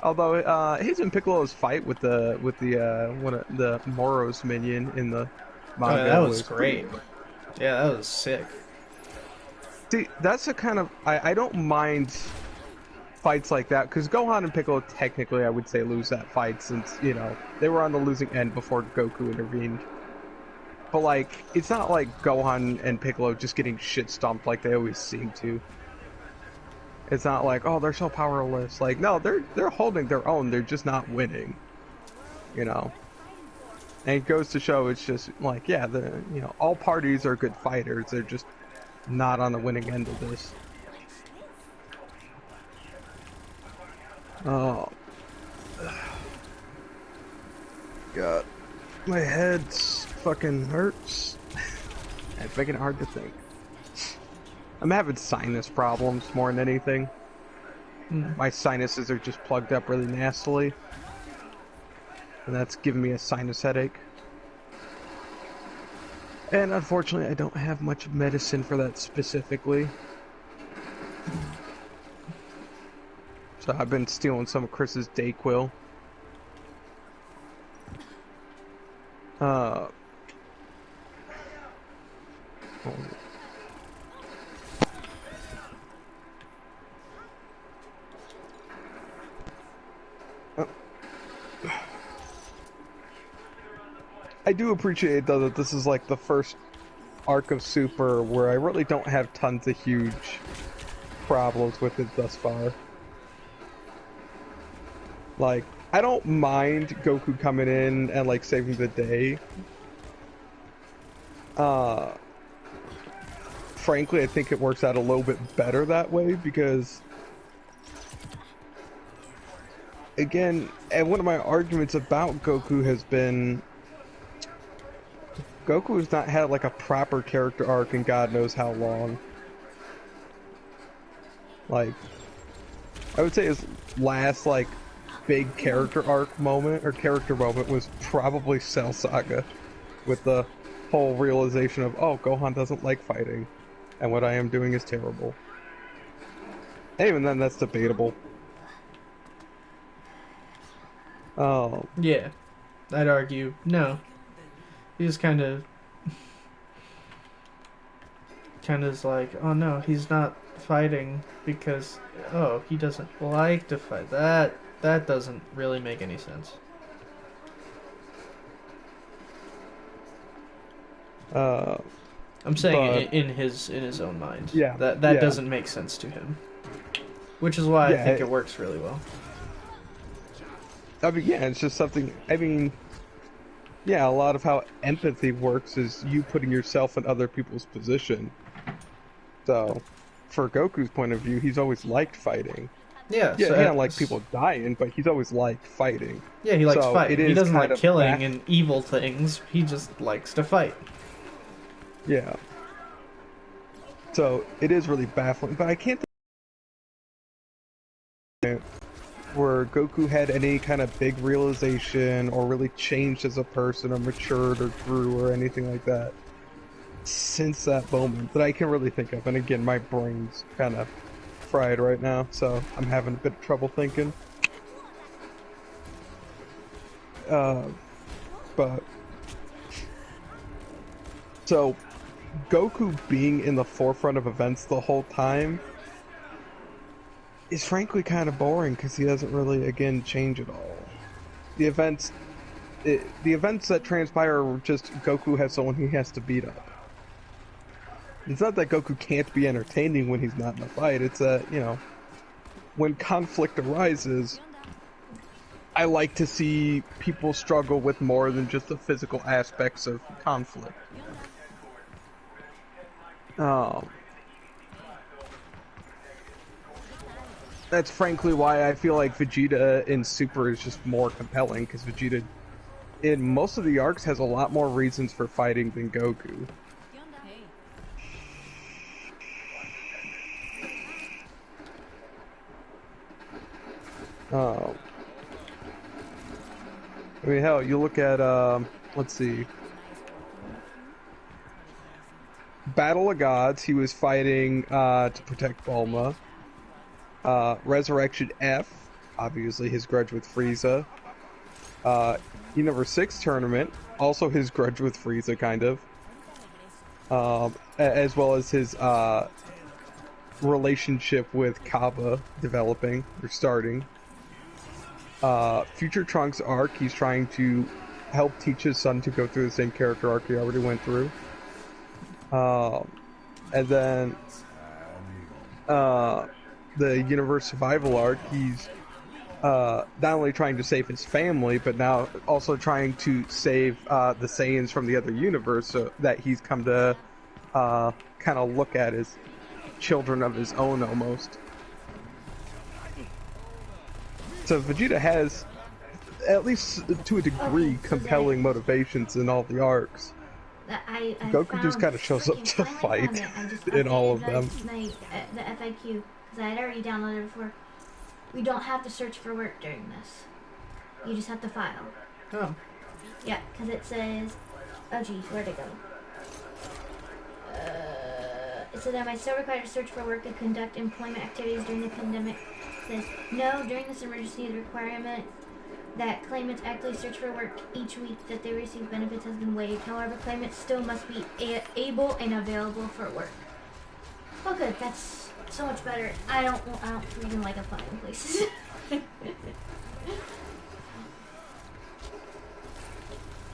Although his and Piccolo's fight with the one of the Moro's minion in the manga that was great. Yeah, that was sick. See, that's the kind of I don't mind fights like that because Gohan and Piccolo technically I would say lose that fight since you know they were on the losing end before Goku intervened. But like, it's not like Gohan and Piccolo just getting shit stomped like they always seem to. It's not like, oh, they're so powerless. Like, no, they're holding their own. They're just not winning. You know. And it goes to show it's just like, yeah, you know, all parties are good fighters. They're just not on the winning end of this. Oh. God. My head's fucking hurts. It's making it hard to think. I'm having sinus problems more than anything. My sinuses are just plugged up really nastily. And that's giving me a sinus headache. And unfortunately, I don't have much medicine for that specifically. So I've been stealing some of Chris's Dayquil. I do appreciate though that this is like the first arc of Super where I really don't have tons of huge problems with it thus far. Like, I don't mind Goku coming in and like saving the day. Frankly, I think it works out a little bit better that way because again, and one of my arguments about Goku has been Goku's not had like a proper character arc in God knows how long. Like, I would say his last like big character arc moment or character moment was probably Cell Saga, with the whole realization of, oh, Gohan doesn't like fighting, and what I am doing is terrible. And even then, that's debatable. Oh, Yeah, I'd argue no. He's kind of is like, oh no, he's not fighting because he doesn't like to fight. That doesn't really make any sense. uh, I'm saying but in his own mind. yeah, That yeah, doesn't make sense to him. Which is why I yeah. think it works really well. I mean, yeah, it's just something. I mean, yeah, a lot of how empathy works is you putting yourself in other people's position. So, for Goku's point of view, he's always liked fighting. Yeah, Yeah, so he don't like people dying, but he's always liked fighting. yeah, he likes So it fighting. He is doesn't kind like of killing and evil things. He just likes to fight. Yeah. So it is really baffling, but I can't think where Goku had any kind of big realization or really changed as a person or matured or grew or anything like that since that moment that I can really think of. And again, my brain's kind of fried right now, so I'm having a bit of trouble thinking. But so Goku being in the forefront of events the whole time is frankly kind of boring because he doesn't really, again, change at all. The events, the events that transpire are just Goku has someone he has to beat up. It's not that Goku can't be entertaining when he's not in a fight. It's that, you know, when conflict arises, I like to see people struggle with more than just the physical aspects of conflict. Um, that's frankly why I feel like Vegeta in Super is just more compelling, because Vegeta, in most of the arcs, has a lot more reasons for fighting than Goku. Um, I mean, hell, you look at, let's see. Battle of Gods, he was fighting to protect Bulma. Resurrection F, obviously his grudge with Frieza. Universe 6 tournament, also his grudge with Frieza, kind of. As well as his relationship with Kaba developing, or starting. Future Trunks arc, he's trying to help teach his son to go through the same character arc he already went through. And then the Universe Survival arc, he's not only trying to save his family, but now also trying to save the Saiyans from the other universe, so that he's come to kind of look at as children of his own, almost. So Vegeta has, at least to a degree, compelling motivations in all the arcs. Goku just kind of shows up to fight in all of them. The FAQ, because I had already downloaded it before. We don't have to search for work during this. You just have to file. Oh. Yeah, because it says... Oh geez, where'd it go? It says, am I still required to search for work to conduct employment activities during the pandemic? It says, no, during this emergency, the requirement that claimants actively search for work each week that they receive benefits has been waived. However, claimants still must be able and available for work. Oh good, that's so much better. I don't even like applying places. If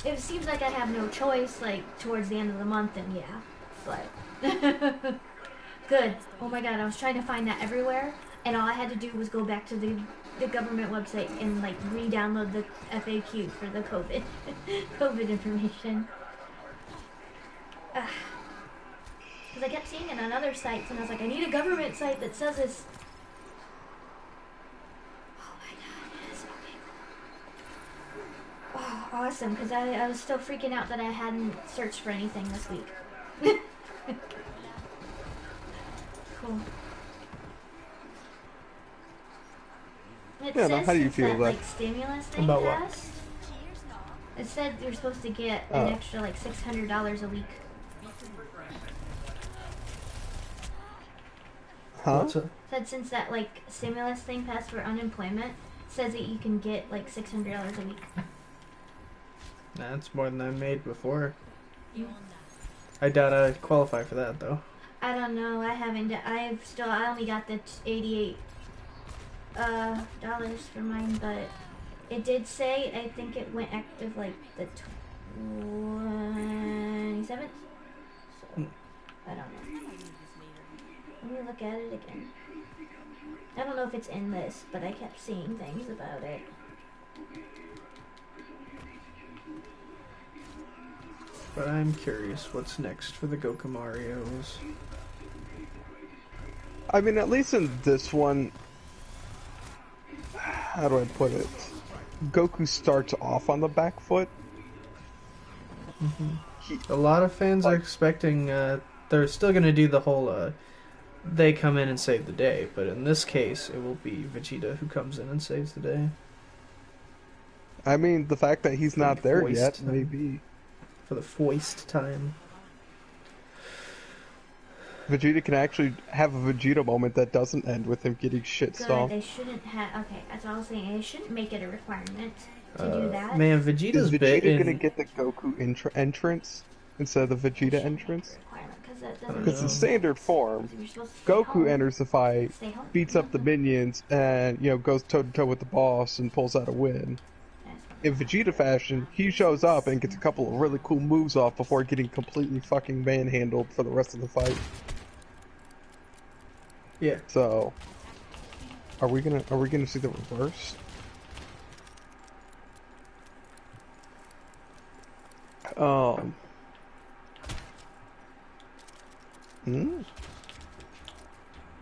it seems like I have no choice, like, towards the end of the month, then yeah. But, good. Oh my god, I was trying to find that everywhere, and all I had to do was go back to the government website and, like, re-download the FAQ for the COVID, COVID information. Because I kept seeing it on other sites, and I was like, I need a government site that says this. Oh my god, yes, okay. Oh, awesome because I was still freaking out that I hadn't searched for anything this week. Cool. It Yeah, says now how do you since feel that about like stimulus thing About what? passed, it said you're supposed to get an extra like $600 a week. Huh? What's it? It said since that like stimulus thing passed for unemployment, it says that you can get like $600 a week. That's more than I made before. Yeah. I doubt I'd qualify for that though. I don't know. I haven't. I only got the $88 dollars for mine, but it did say I think it went active like the 27th. So I don't know. Let me look at it again. I don't know if it's in this, but I kept seeing things about it. But I'm curious, what's next for the Goku Marios? I mean, at least in this one, how do I put it? Goku starts off on the back foot. A lot of fans are Like- expecting they're still going to do the whole they come in and save the day, but in this case it will be Vegeta who comes in and saves the day I mean, the fact that he's not there Voiced yet, them. maybe. for the foist time. Vegeta can actually have a Vegeta moment that doesn't end with him getting shit Good. stomped. They shouldn't have. Okay, that's all I was saying. They shouldn't make it a requirement to do that. Man, Is Vegeta's bit Vegeta gonna in get the Goku entrance instead of the Vegeta entrance? Because that doesn't. Because in standard form, You're supposed to stay Goku home. enters the fight, Stay home. beats up the minions, and goes toe to toe with the boss and pulls out a win. In Vegeta fashion, he shows up and gets a couple of really cool moves off before getting completely fucking manhandled for the rest of the fight. yeah. So, are we gonna see the reverse?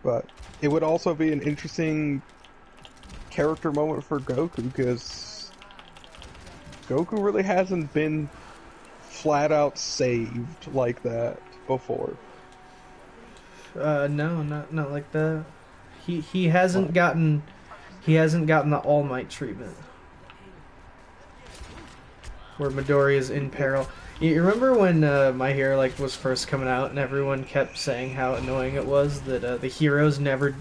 But it would also be an interesting character moment for Goku because Goku really hasn't been flat out saved like that before. No, not like that. He hasn't gotten the All Might treatment where Midori is in peril. You remember when My Hero was first coming out and everyone kept saying how annoying it was that the heroes never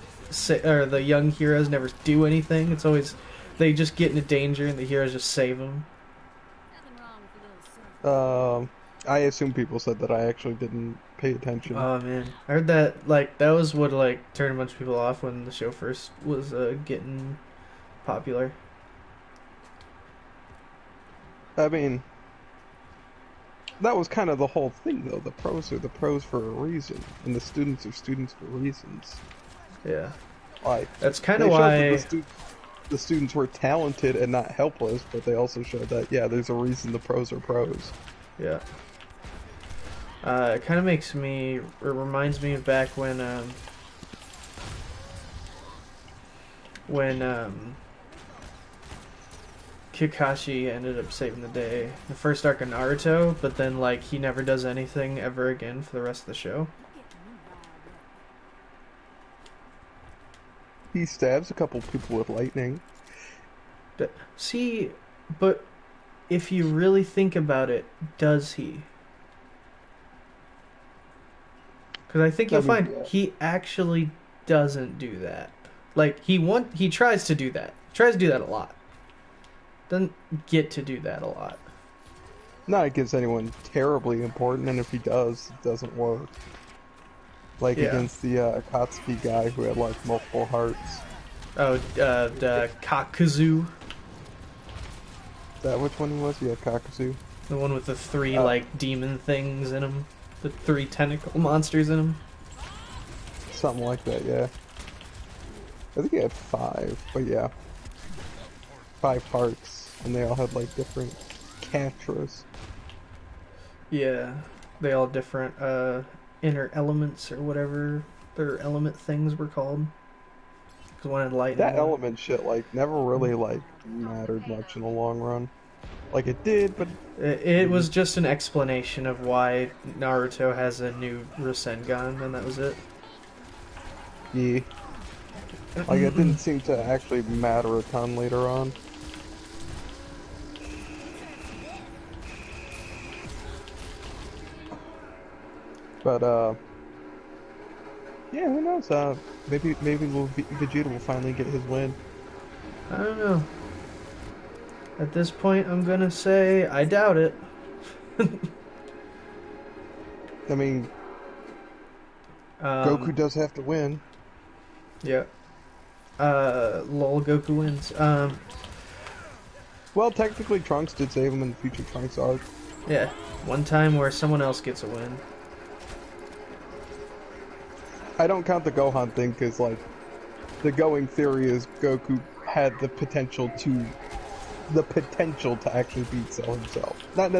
or the young heroes never do anything. It's always they just get into danger and the heroes just save them. I assume people said that. I actually didn't pay attention. Oh man, I heard that that was what turned a bunch of people off when the show first was getting popular. I mean, that was kind of the whole thing, though. The pros are the pros for a reason, and the students are students for reasons. Yeah, Like that's kind they of showed why. that the students were talented and not helpless, but they also showed that there's a reason the pros are pros. Yeah. It kind of reminds me of back when Kakashi ended up saving the day, the first arc of Naruto, but then he never does anything ever again for the rest of the show. He stabs a couple people with lightning. See, but if you really think about it, does he? Because I think you'll find he actually doesn't do that. He tries to do that. He tries to do that a lot. Doesn't get to do that a lot. Not against anyone terribly important, and if he does, it doesn't work. Against the Akatsuki guy who had multiple hearts. Oh, the Kakuzu. Is that which one he was? Yeah, Kakazu. The one with the three demon things in him. The 3 tentacle monsters in him. Something like that, yeah. I think he had 5, but yeah. 5 hearts, and they all had different catras. Yeah, they all different inner elements or whatever their element things were called. Because one had lightning. That element shit never really mattered much in the long run. Like it did, but It was just an explanation of why Naruto has a new Rasengan, and that was it. yeah, like it didn't seem to actually matter a ton later on. But yeah, who knows? Maybe Vegeta will finally get his win. I don't know. At this point, I'm gonna say I doubt it. I mean, Goku does have to win. Yeah. Lol, Goku wins. Well, technically, Trunks did save him in the Future Trunks arc. Yeah. One time where someone else gets a win. I don't count the Gohan thing because, like, the going theory is Goku had the potential to actually beat Cell himself. Not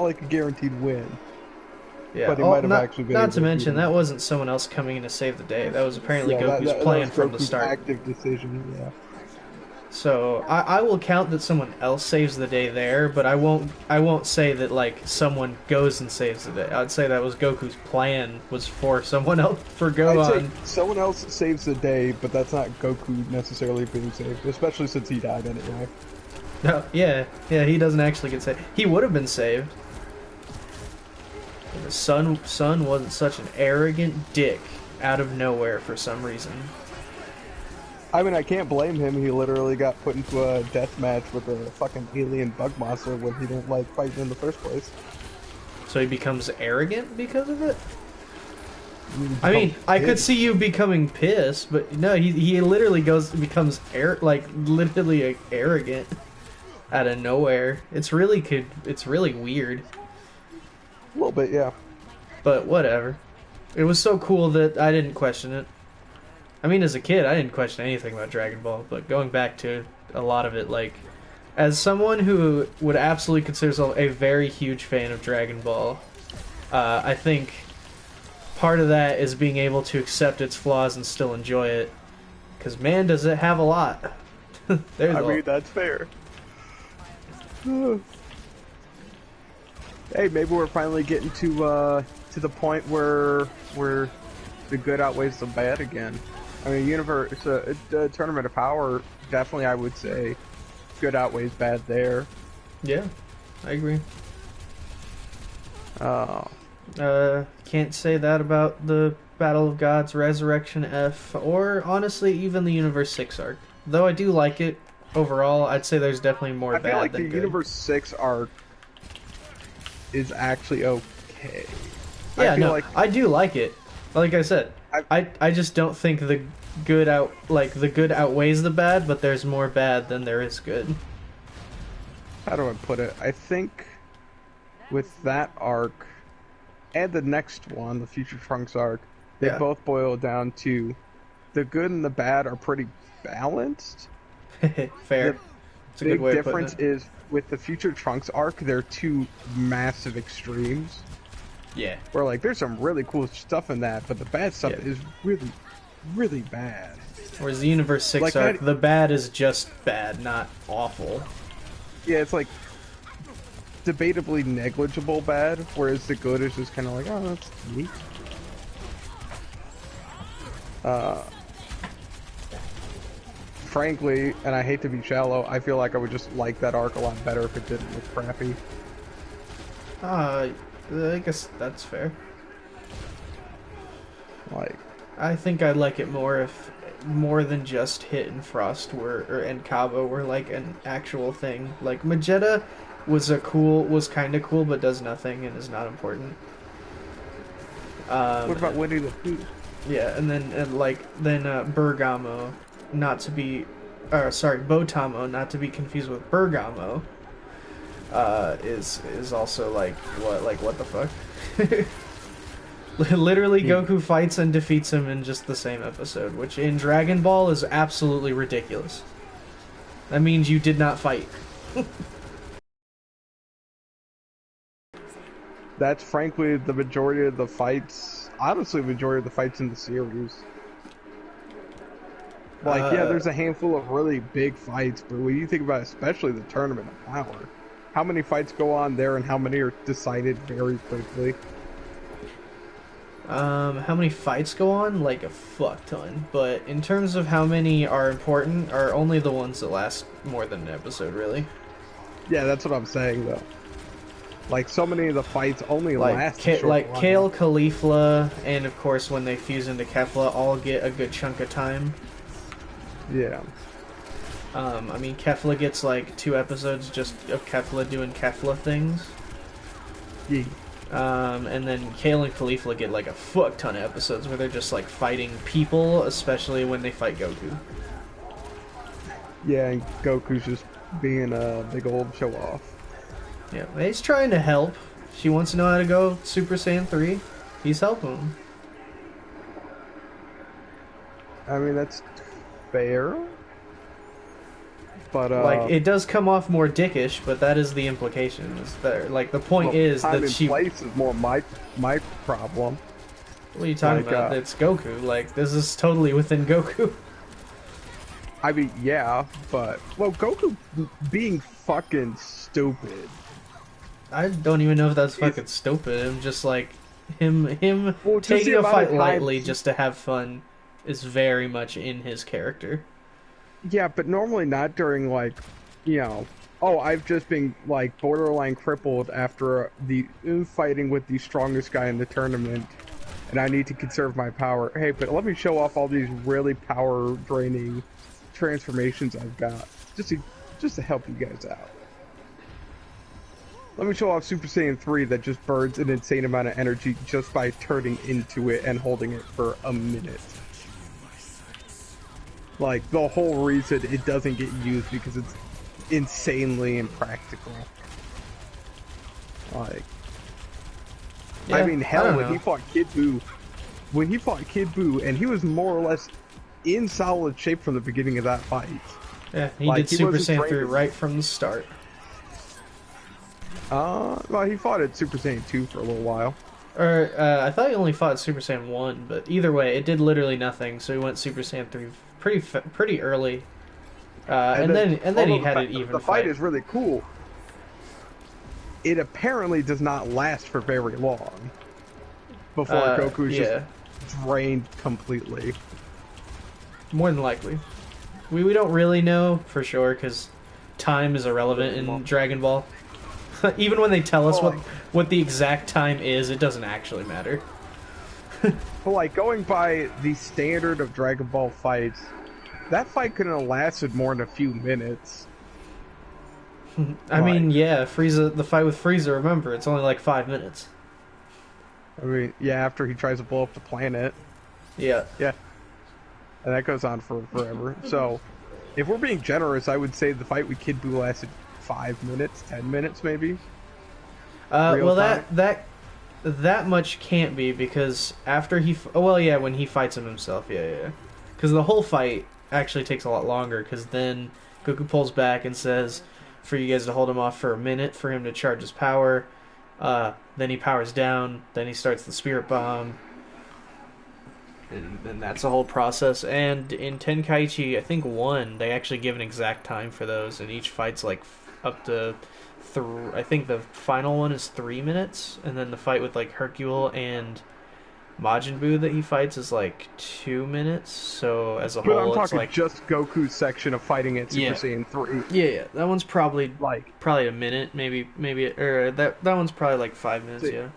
like a guaranteed win. Yeah. But he might have actually been. Not to mention that wasn't someone else coming in to save the day. That was apparently Goku's that plan was from the Goku's start. active decision. Yeah. So I will count that someone else saves the day there, but I won't say that like someone goes and saves the day. I'd say that was Goku's plan was for someone else for Gohan. I'd say someone else saves the day, but that's not Goku necessarily being saved, especially since he died anyway. No, yeah, he doesn't actually get saved. He would have been saved. The son wasn't such an arrogant dick out of nowhere for some reason. I mean, I can't blame him. He literally got put into a death match with a fucking alien bug monster when he didn't like fighting in the first place. So he becomes arrogant because of it? I mean, I could see you becoming pissed, but no, he literally becomes literally arrogant out of nowhere. It's really weird. A little bit, yeah. But whatever. It was so cool that I didn't question it. I mean, as a kid, I didn't question anything about Dragon Ball, but going back to a lot of it, like, as someone who would absolutely consider himself a very huge fan of Dragon Ball, I think part of that is being able to accept its flaws and still enjoy it. Because, man, does it have a lot. I mean, that's fair. Hey, maybe we're finally getting to the point where the good outweighs the bad again. I mean, Tournament of Power, definitely I would say good outweighs bad there. Yeah, I agree. Can't say that about the Battle of Gods, Resurrection F, or honestly even the Universe 6 arc. Though I do like it overall, I'd say there's definitely more bad than good. I feel like the Universe 6 arc is actually okay. Yeah, I do like it. Like I said, I just don't think the good outweighs the bad, but there's more bad than there is good. How do I put it? I think with that arc and the next one, the Future Trunks arc, they both boil down to the good and the bad are pretty balanced. Fair. The big difference is with the Future Trunks arc, they're two massive extremes. Yeah. Where, like, there's some really cool stuff in that, but the bad stuff is really, really bad. Whereas the Universe 6 arc, the bad is just bad, not awful. Yeah, it's like debatably negligible bad, whereas the good is just kind of like, oh, that's neat. Frankly, and I hate to be shallow, I feel like I would just like that arc a lot better if it didn't look crappy. I guess that's fair. Like, I think I'd like it more if more than just Hit and Frost and Cabo were like an actual thing. Like Vegeta was kind of cool, but does nothing and is not important. What about Winnie the Pooh? Yeah, and then Bergamo, Botamo, not to be confused with Bergamo. Is also what the fuck? Literally, Goku fights and defeats him in just the same episode, which in Dragon Ball is absolutely ridiculous. That means you did not fight. That's frankly the majority of the fights. Honestly, the majority of the fights in the series. Like, yeah, there's a handful of really big fights, but when you think about it, especially the Tournament of Power, how many fights go on there and how many are decided very quickly? How many fights go on? Like a fuck ton. But in terms of how many are important, are only the ones that last more than an episode, really. Yeah, that's what I'm saying though. Like so many of the fights only Like last a short like while. Kale, Caulifla, and of course when they fuse into Kefla, all get a good chunk of time. Yeah. I mean, Kefla gets like 2 episodes just of Kefla doing Kefla things. Yeah. And then Kale and Caulifla get like a fuck ton of episodes where they're just like fighting people, especially when they fight Goku. Yeah, and Goku's just being a big old show off. Yeah, he's trying to help. She wants to know how to go Super Saiyan 3. He's helping him. I mean, that's fair. But Like, it does come off more dickish, but that is the implication. Is that, like, the point well, is time that and she... place is more my problem. What are you talking like, about? It's Goku. Like, this is totally within Goku. I mean, yeah, but well, Goku being fucking stupid. I don't even know if that's fucking stupid. I'm just like, him Well, just taking the a amount fight of lightly times- just to have fun is very much in his character. Yeah, but normally not during like, you know, oh, I've just been like borderline crippled after the fighting with the strongest guy in the tournament, and I need to conserve my power. Hey, but let me show off all these really power draining transformations I've got just to help you guys out. Let me show off Super Saiyan 3 that just burns an insane amount of energy just by turning into it and holding it for a minute. Like, the whole reason it doesn't get used because it's insanely impractical. Like, Yeah, I mean, hell, don't when know. he fought Kid Buu, and he was more or less in solid shape from the beginning of that fight. Yeah, he like, did he Super wasn't Saiyan 3 trained- right from the start. Well, he fought at Super Saiyan 2 for a little while. Or, I thought he only fought Super Saiyan 1, but either way, it did literally nothing, so he went Super Saiyan 3 pretty early. And then he had an even The fight is really cool. It apparently does not last for very long before Goku is yeah. just drained completely. More than likely. We don't really know for sure, because time is irrelevant in Dragon Ball. Even when they tell us Well, what the exact time is, it doesn't actually matter. But like going by the standard of Dragon Ball fights, that fight couldn't have lasted more than a few minutes. I mean, yeah, Frieza, the fight with Frieza, remember, it's only like 5 minutes. I mean, yeah, after he tries to blow up the planet. Yeah. Yeah. And that goes on for forever. So, if we're being generous, I would say the fight with Kid Buu lasted 5 minutes, 10 minutes maybe. Well, time? that much can't be, because after he... well, yeah, when he fights him himself, yeah. Because the whole fight actually takes a lot longer, because then Goku pulls back and says for you guys to hold him off for a minute for him to charge his power. Then he powers down, then he starts the Spirit Bomb. And that's the whole process. And in Tenkaichi, I think 1, they actually give an exact time for those, and each fight's like up to... I think the final one is 3 minutes, and then the fight with like Hercule and Majin Buu that he fights is like 2 minutes. So as a But whole, I'm talking it's like just Goku's section of fighting at Super Yeah. Saiyan 3. yeah, that one's probably Like, a minute, maybe, or that one's probably like 5 minutes. See- Yeah,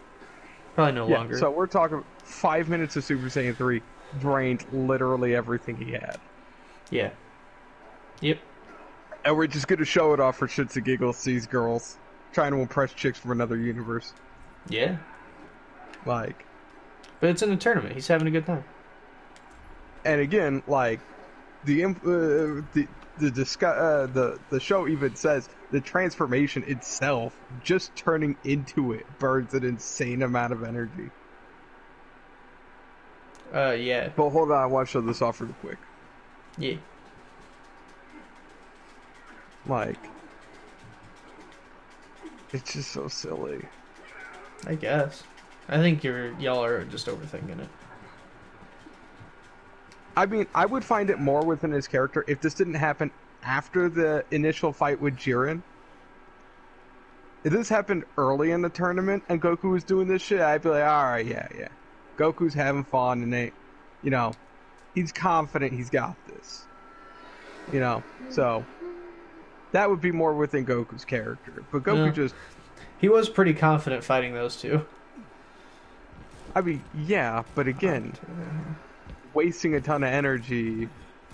probably no yeah, longer. so we're talking 5 minutes of Super Saiyan 3 drained literally everything he had. Yeah. Yep. And we're just gonna show it off for shits and giggles, these girls. Trying to impress chicks from another universe. Yeah. Like, But it's in a tournament. He's having a good time. and again, like, the show even says the transformation itself, just turning into it, burns an insane amount of energy. Yeah. But hold on, I want to show this off real quick. Yeah. Like, it's just so silly. I guess. I think y'all are just overthinking it. I mean, I would find it more within his character if this didn't happen after the initial fight with Jiren. if this happened early in the tournament and Goku was doing this shit, I'd be like, all right, yeah, yeah. Goku's having fun and you know, he's confident he's got this. You know, so that would be more within Goku's character. But Goku Yeah. just, He was pretty confident fighting those two. I mean, yeah, but again, wasting a ton of energy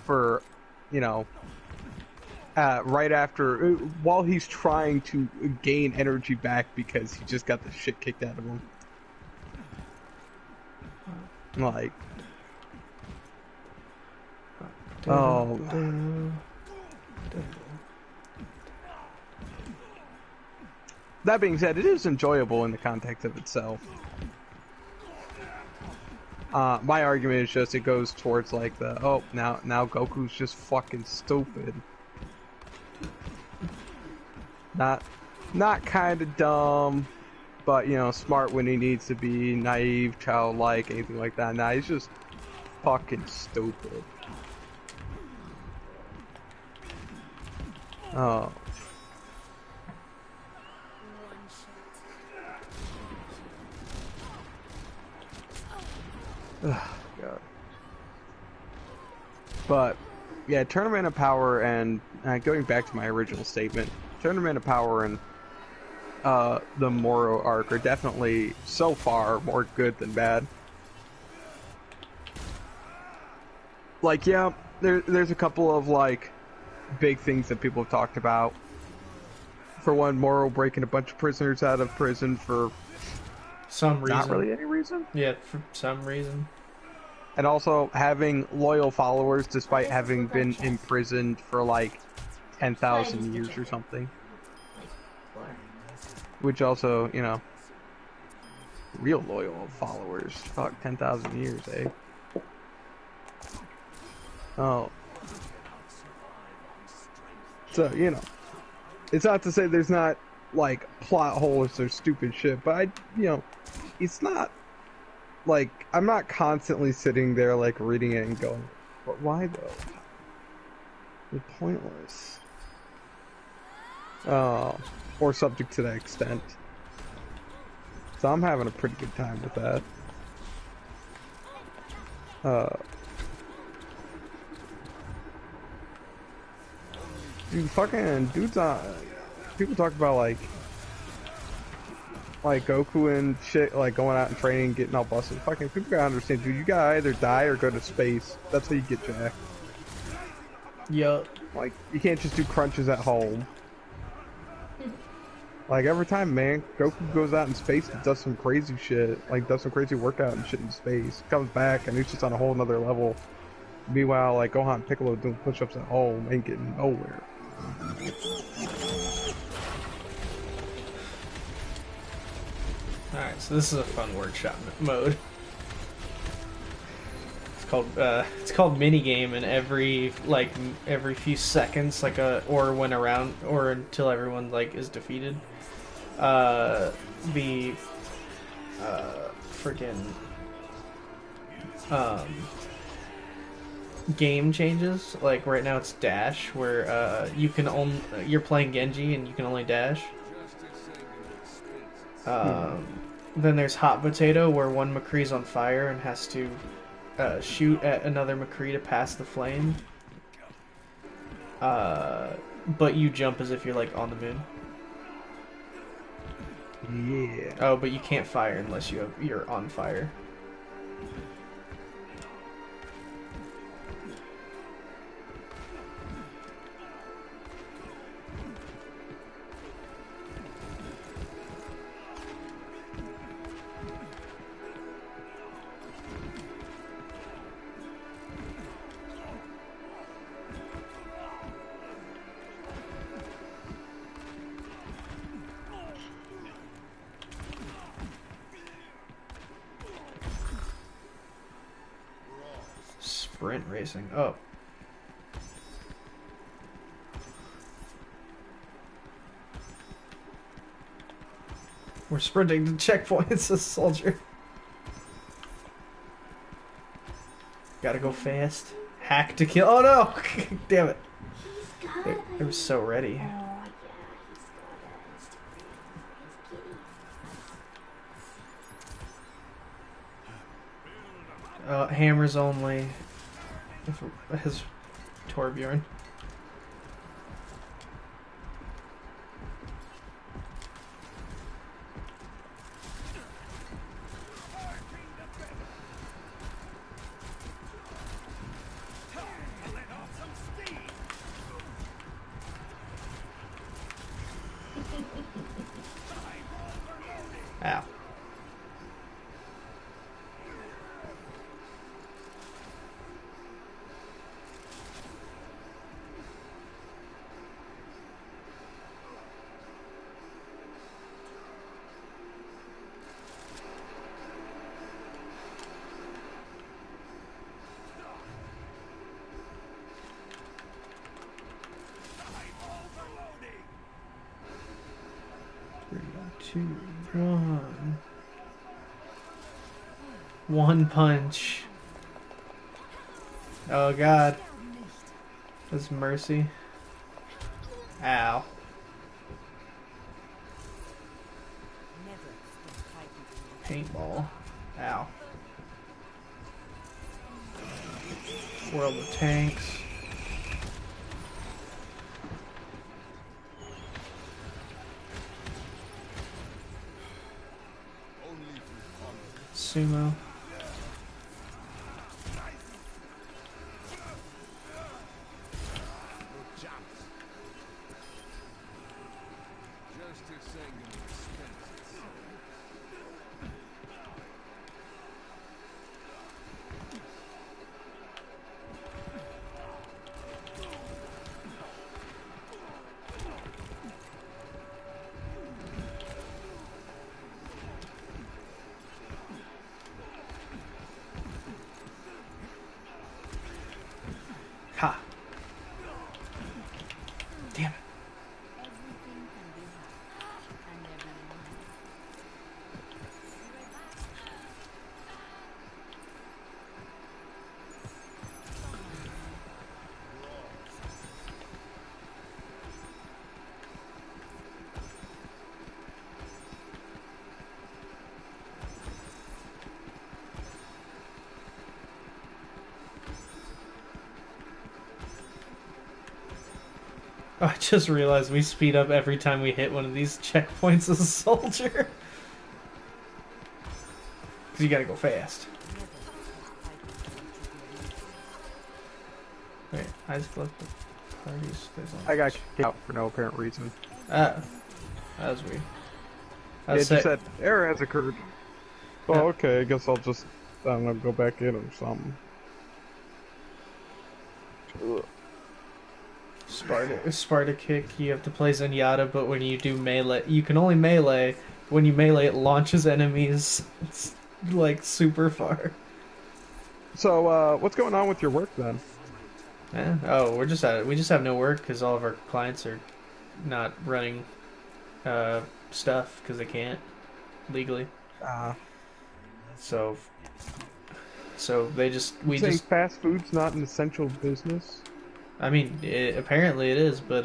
for, you know, right after, while he's trying to gain energy back because he just got the shit kicked out of him. Like, oh. That being said, it is enjoyable in the context of itself. My argument is just it goes towards like the, oh, now Goku's just fucking stupid. Not kind of dumb, but you know, smart when he needs to be, naive, childlike, anything like that. Nah, he's just fucking stupid. Oh. Ugh, God. But yeah, Tournament of Power and going back to my original statement, Tournament of Power and the Moro arc are definitely so far more good than bad. Like, yeah, there's a couple of like big things that people have talked about. For one, Moro breaking a bunch of prisoners out of prison for Some reason. not really any reason. Yeah, for some reason. And also having loyal followers despite having been imprisoned for like 10,000 years or something. Which also, you know, real loyal followers. Fuck, 10,000 years, eh? Oh. So, you know, it's not to say there's not, like, plot holes or stupid shit, but you know, it's not, like, I'm not constantly sitting there, like, reading it and going, but why, though? They're pointless. Or subject to that extent. So I'm having a pretty good time with that. Dude, fucking dudes people talk about like Goku and shit, like going out and training and getting all busted. Fucking people gotta understand, dude, you gotta either die or go to space. That's how you get jacked. Yup. Like, you can't just do crunches at home. Like, every time, man, Goku goes out in space and does some crazy shit. Like, does some crazy workout and shit in space. Comes back and he's just on a whole nother level. Meanwhile, like, Gohan and Piccolo doing push-ups at home ain't getting nowhere. Alright, so this is a fun workshop mode. It's called minigame, and every few seconds, or when around, or until everyone like is defeated, the freaking game changes. Like right now it's dash, where you're playing Genji and you can only dash. Then there's hot potato, where one McCree's on fire and has to shoot at another McCree to pass the flame. But you jump as if you're like on the moon. Yeah. Oh, but you can't fire unless you're on fire. Sprint racing. Oh. We're sprinting to checkpoints as soldier. Gotta go fast. Hack to kill. Oh no! Damn it. They were so ready. Hammers only. His Torbjorn. Ow. Three, two, one. One punch. Oh god. That's mercy. Ow. Paintball. Ow. World of Tanks. Sumo. Ha! Damn it. Oh, I just realized we speed up every time we hit one of these checkpoints as a soldier. Because you gotta go fast. Wait, I just left the parties. I got kicked out for no apparent reason. Ah, that was weird. I It was just said error has occurred. Oh, Yeah. okay. I guess I'll just I don't know, go back in or something. Ugh. Sparta kick, you have to play Zenyatta, but when you do melee, you can only melee. When you melee, it launches enemies. It's like super far. So, what's going on with your work then? Yeah. Oh, we just have no work because all of our clients are not running stuff because they can't legally. So we Saying just. fast food's not an essential business. I mean, apparently it is, but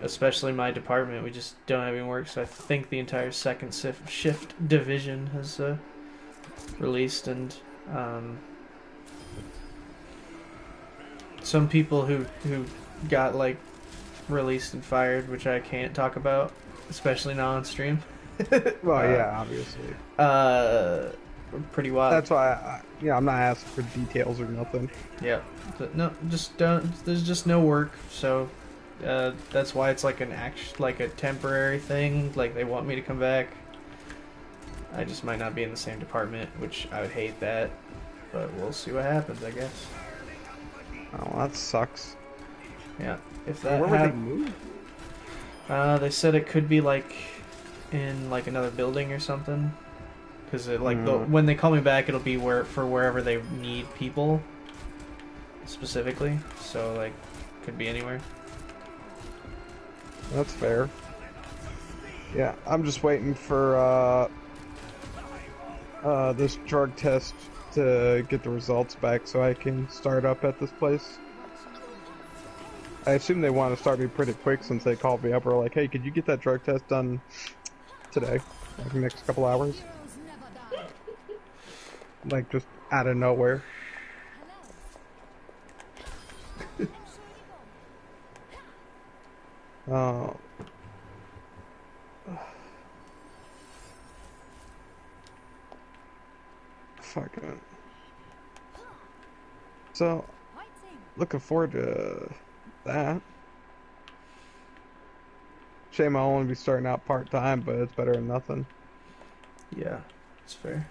especially my department, we just don't have any work. So I think the entire second shift division has released, and some people who got like released and fired, which I can't talk about, especially not on stream. Well, yeah, obviously. Pretty wild. That's why, I'm not asking for details or nothing. Yeah. But no, just don't. There's just no work, so that's why it's like like a temporary thing. Like they want me to come back. I just might not be in the same department, which I would hate that, but we'll see what happens, I guess. Oh, that sucks. Yeah. If that Where would they move? they said it could be like in like another building or something. Because when they call me back, it'll be wherever they need people specifically. So like, could be anywhere. That's fair. Yeah, I'm just waiting for this drug test to get the results back so I can start up at this place. I assume they want to start me pretty quick since they called me up. Or like, hey, could you get that drug test done today, like the next couple hours? like just out of nowhere. Oh, fucking. So, looking forward to that. Shame I'll only be starting out part time, but it's better than nothing. Yeah, it's fair.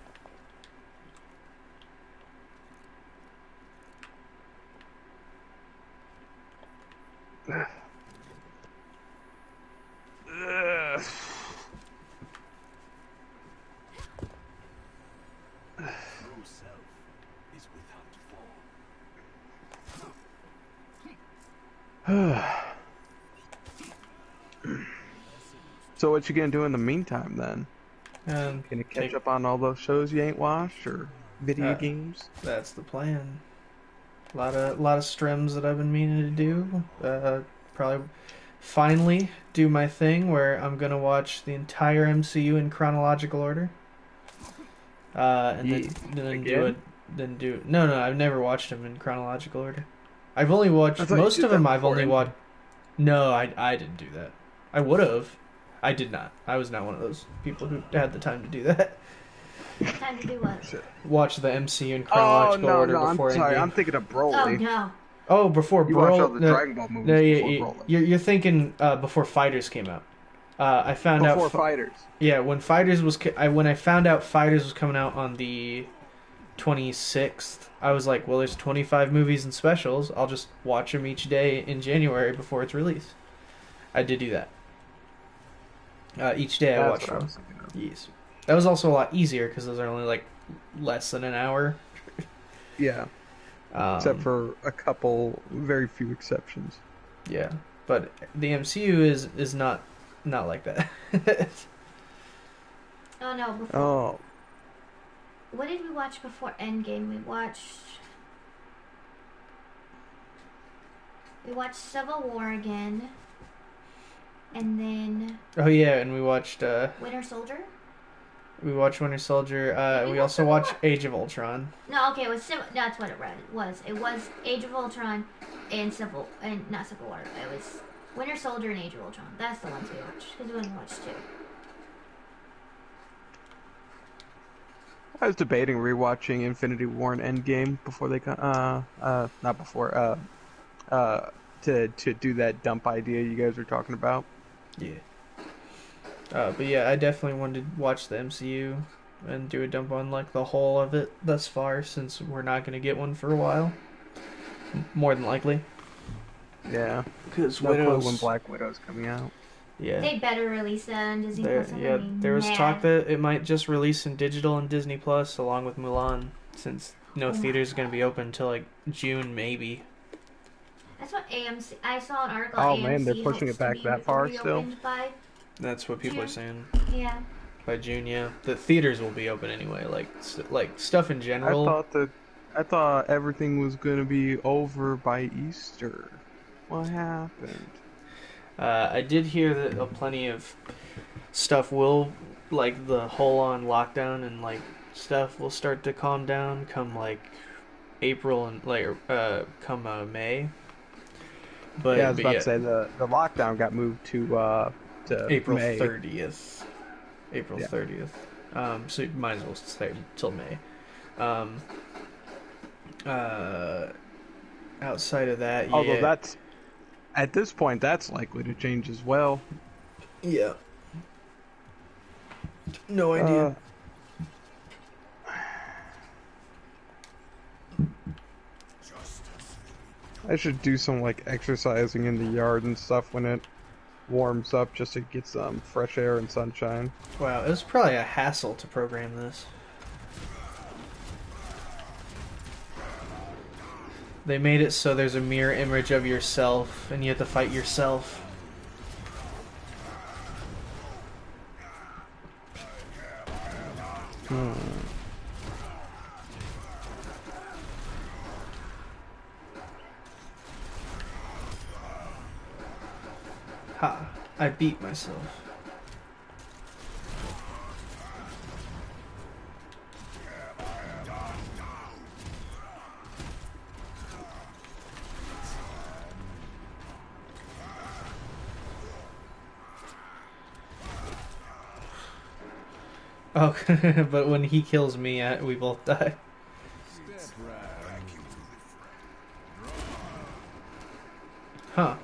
Ugh. So what you gonna do in the meantime then? Gonna catch Take, up on all those shows you ain't watched or video games? that's the plan. Lot of streams that I've been meaning to do. Probably finally do my thing where I'm gonna watch the entire MCU in chronological order. And then do it. Again? Then do no. I've never watched them in chronological order. I've only watched I thought you most did of that them. I've before only Endgame. watched. No, I didn't do that. I would have. I did not. I was not one of those people who had the time to do that. Time to do what? Shit. Watch the MCU in Oh chronological no, order no, I'm before sorry. Endgame. I'm thinking of Oh Broly. no. Oh, before You watch all Broly. the Dragon Ball movies No, before Broly. you're thinking before Fighters came out. I found Before out. Fighters. Yeah, when Fighters was when I found out Fighters was coming out on the 26th, I was like, well, there's 25 movies and specials. I'll just watch them each day in January before it's released. I did do that. Each day I That's watched what I one. was thinking of. Yes. That was also a lot easier because those are only like less than an hour. Yeah, except for a couple, very few exceptions. Yeah, but the MCU is not like that. Oh no. Before. Oh, What did we watch before Endgame? We watched Civil War again, and then Oh yeah, and we watched Winter Soldier. Winter Soldier. Did we We watch also Civil watched War? Age of Ultron. No, okay, it was that's what it was. It was Age of Ultron and not Civil War. It was Winter Soldier and Age of Ultron. That's the ones we watched because we only watched two. I was debating rewatching Infinity War and Endgame before they come. Not before. To do that dump idea you guys were talking about. Yeah. But yeah, I definitely wanted to watch the MCU and do a dump on like the whole of it thus far, since we're not gonna get one for a while. More than likely. Yeah, Because no clue when Black Widow's coming out. Yeah. They better release that on Disney Plus. There was talk that it might just release in digital and Disney Plus along with Mulan, since no theaters are gonna be open until like June maybe. That's what AMC. I saw an article. Oh, AMC man, they're pushing hopes it back to be that far reopened by. That's what people are June. saying. Yeah. By June, yeah. The theaters will be open anyway. Like stuff in general. I thought everything was gonna be over by Easter. What happened? I did hear that plenty of stuff will, like the whole on lockdown and like stuff will start to calm down come like April and like come May. But Yeah, I was about yeah, to say the lockdown got moved to April May. 30th. April Yeah. 30th. So you might as well stay till May. Outside of that, yeah. Although that's at this point that's likely to change as well. Yeah. No idea. I should do some like exercising in the yard and stuff when it warms up just to get some fresh air and sunshine. Wow, it was probably a hassle to program this. They made it so there's a mirror image of yourself and you have to fight yourself. Ha, I beat myself. Oh, but when he kills me, we both die. Huh.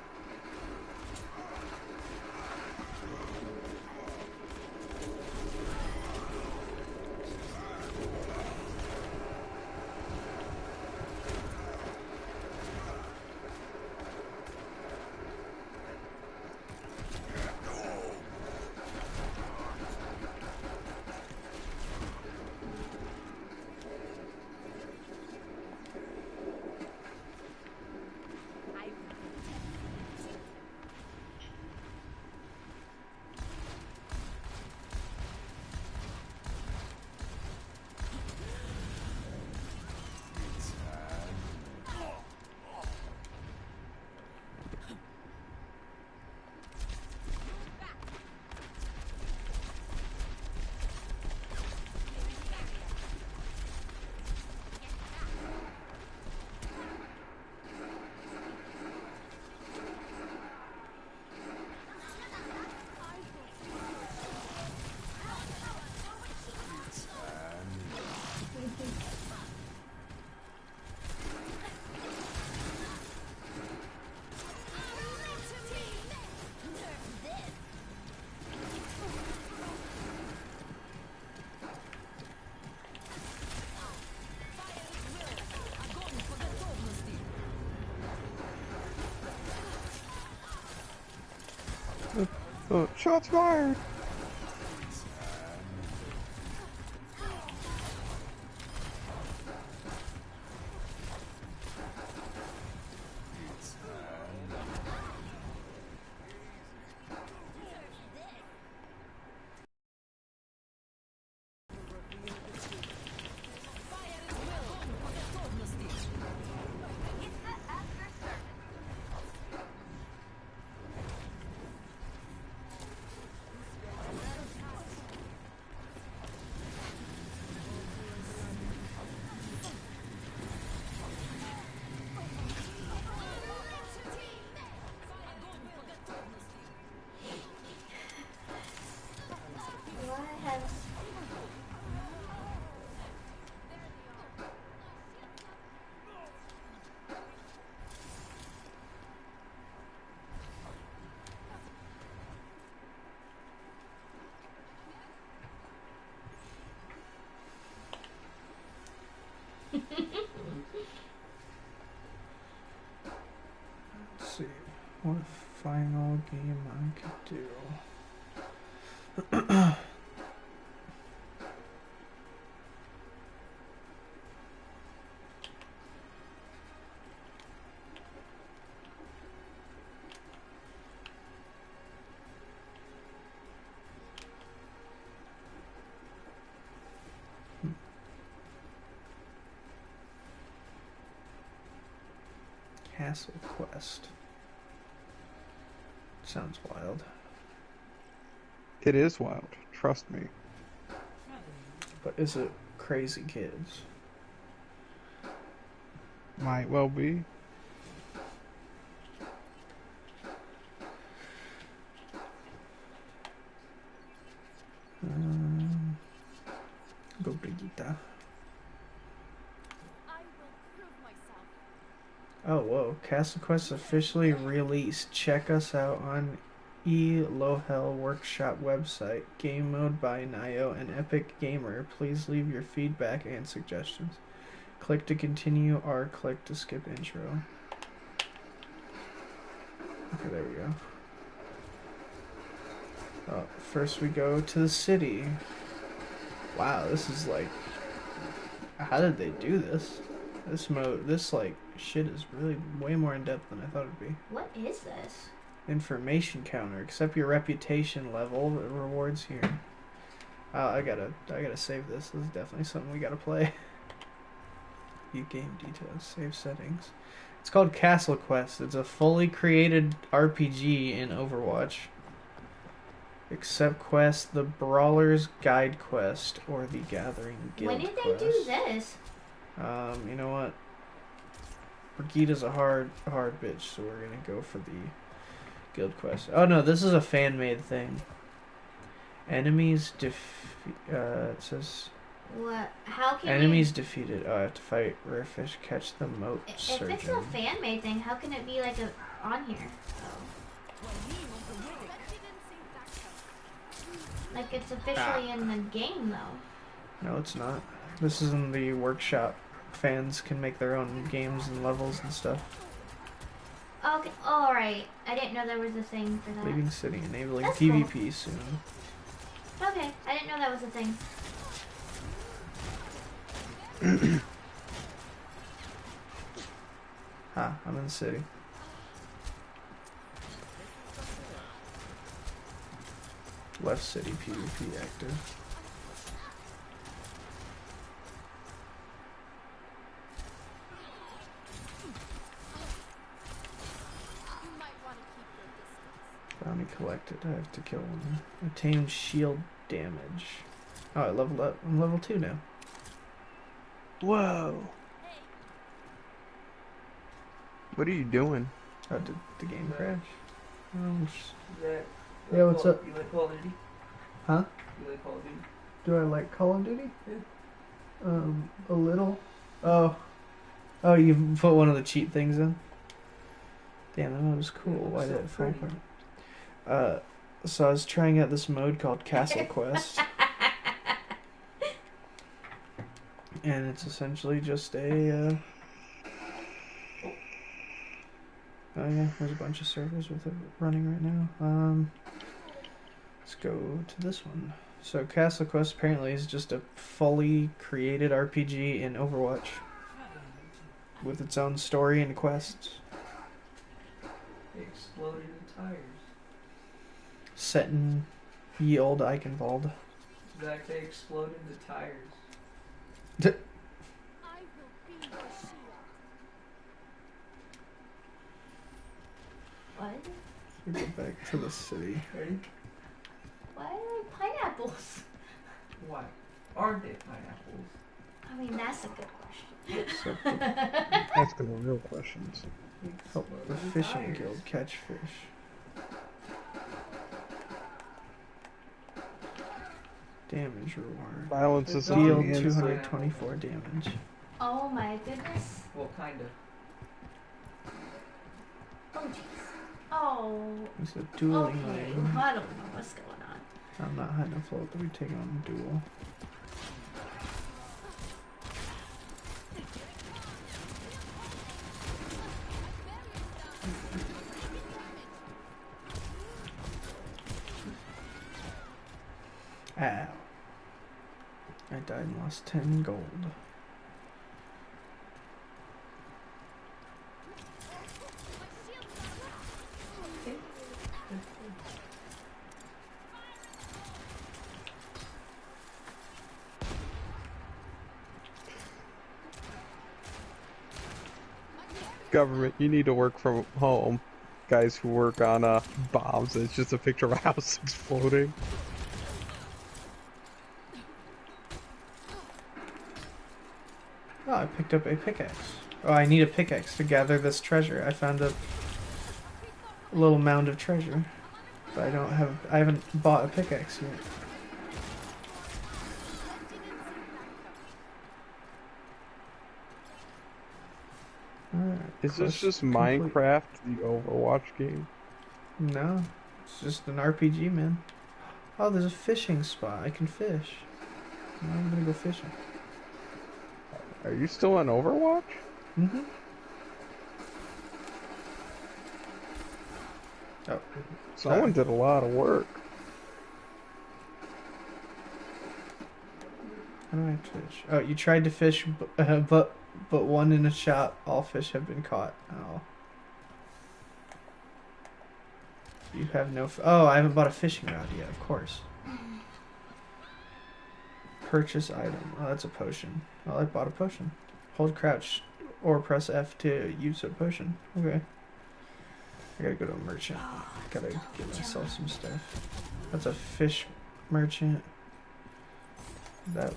Shots fired! Why have Let's see. What final game I could do? Castle Quest. Sounds wild. It is wild, trust me. But is it crazy kids? Might well be. Go Brigitte. Oh, whoa. Castle Quest officially released. Check us out on Elohel Workshop website. Game mode by Nio and Epic Gamer. Please leave your feedback and suggestions. Click to continue or click to skip intro. Okay, there we go. First we go to the city. Wow, this is like... How did they do this? This like shit is really way more in depth than I thought it'd be. what is this? Information counter. Accept your reputation level. Rewards here. I gotta save this. This is definitely something we gotta play. View game details. Save settings. It's called Castle Quest. It's a fully created RPG in Overwatch. Accept quest, the Brawler's Guide Quest, or the Gathering Guild When did Quest. they do this? You know what? Brigitte's a hard bitch, so we're gonna go for the Guild Quest. Oh no, this is a fan-made thing. Enemies it says What? How can enemies defeated. Oh, I have to fight rare fish, catch the moat If surgeon. it's a fan made thing, how can it be like on here? Like it's officially in the game though. No, it's not. This is in the workshop. Fans can make their own games and levels and stuff. Okay, alright. I didn't know there was a thing for that. Leaving city, enabling That's PvP soon. Okay, I didn't know that was a thing. I'm in the city. Left city PvP active. Bounty collected. I have to kill one. Obtain shield damage. Oh, I leveled up. I'm level 2 now. Whoa. What are you doing? Oh, did the game crash? Zach, Yeah, what's up? You like Call of Duty? Huh? You like Call of Duty? Do I like Call of Duty? Yeah. A little. Oh, you put one of the cheat things in? Damn, that was cool. Yeah, it was Why did so it fall pretty. apart? So I was trying out this mode called Castle Quest. And it's essentially just a, oh yeah, there's a bunch of servers with it running right now. Let's go to this one. So Castle Quest apparently is just a fully created RPG in Overwatch. With its own story and quests. They exploded in tires. Set in ye old Eichenwald. Zach, they explode into tires. What? We go back to the city. Ready? Why are there pineapples? Why? Aren't they pineapples? I mean, that's a good question. So Asking the real questions. help the fishing guild catch fish. Damage reward. Violence is Deal something innocent. 224 damage. Oh my goodness. Well, kinda. Oh jeez. Oh. It's a dueling Okay. lane. I don't know what's going on. I'm not high enough float to be taking on a duel. Ow. I died and lost 10 gold. Government, you need to work from home. Guys who work on bombs, it's just a picture of a house exploding. Oh, I picked up a pickaxe. Oh, I need a pickaxe to gather this treasure. I found a little mound of treasure. But I haven't bought a pickaxe yet. Alright. Is this quest just complete. Minecraft, the Overwatch game? No. It's just an RPG, man. Oh, there's a fishing spot. I can fish. Now I'm gonna go fishing. Are you still on Overwatch? Mm-hmm. Oh. Someone did a lot of work. How do I fish? Oh, you tried to fish, but one in a shot. All fish have been caught. Oh. You have no. Oh, I haven't bought a fishing rod yet. Of course. Purchase item. Oh, that's a potion. Oh, I bought a potion. Hold crouch or press F to use a potion. Okay. I gotta go to a merchant. Gotta get myself some stuff. That's a fish merchant. That.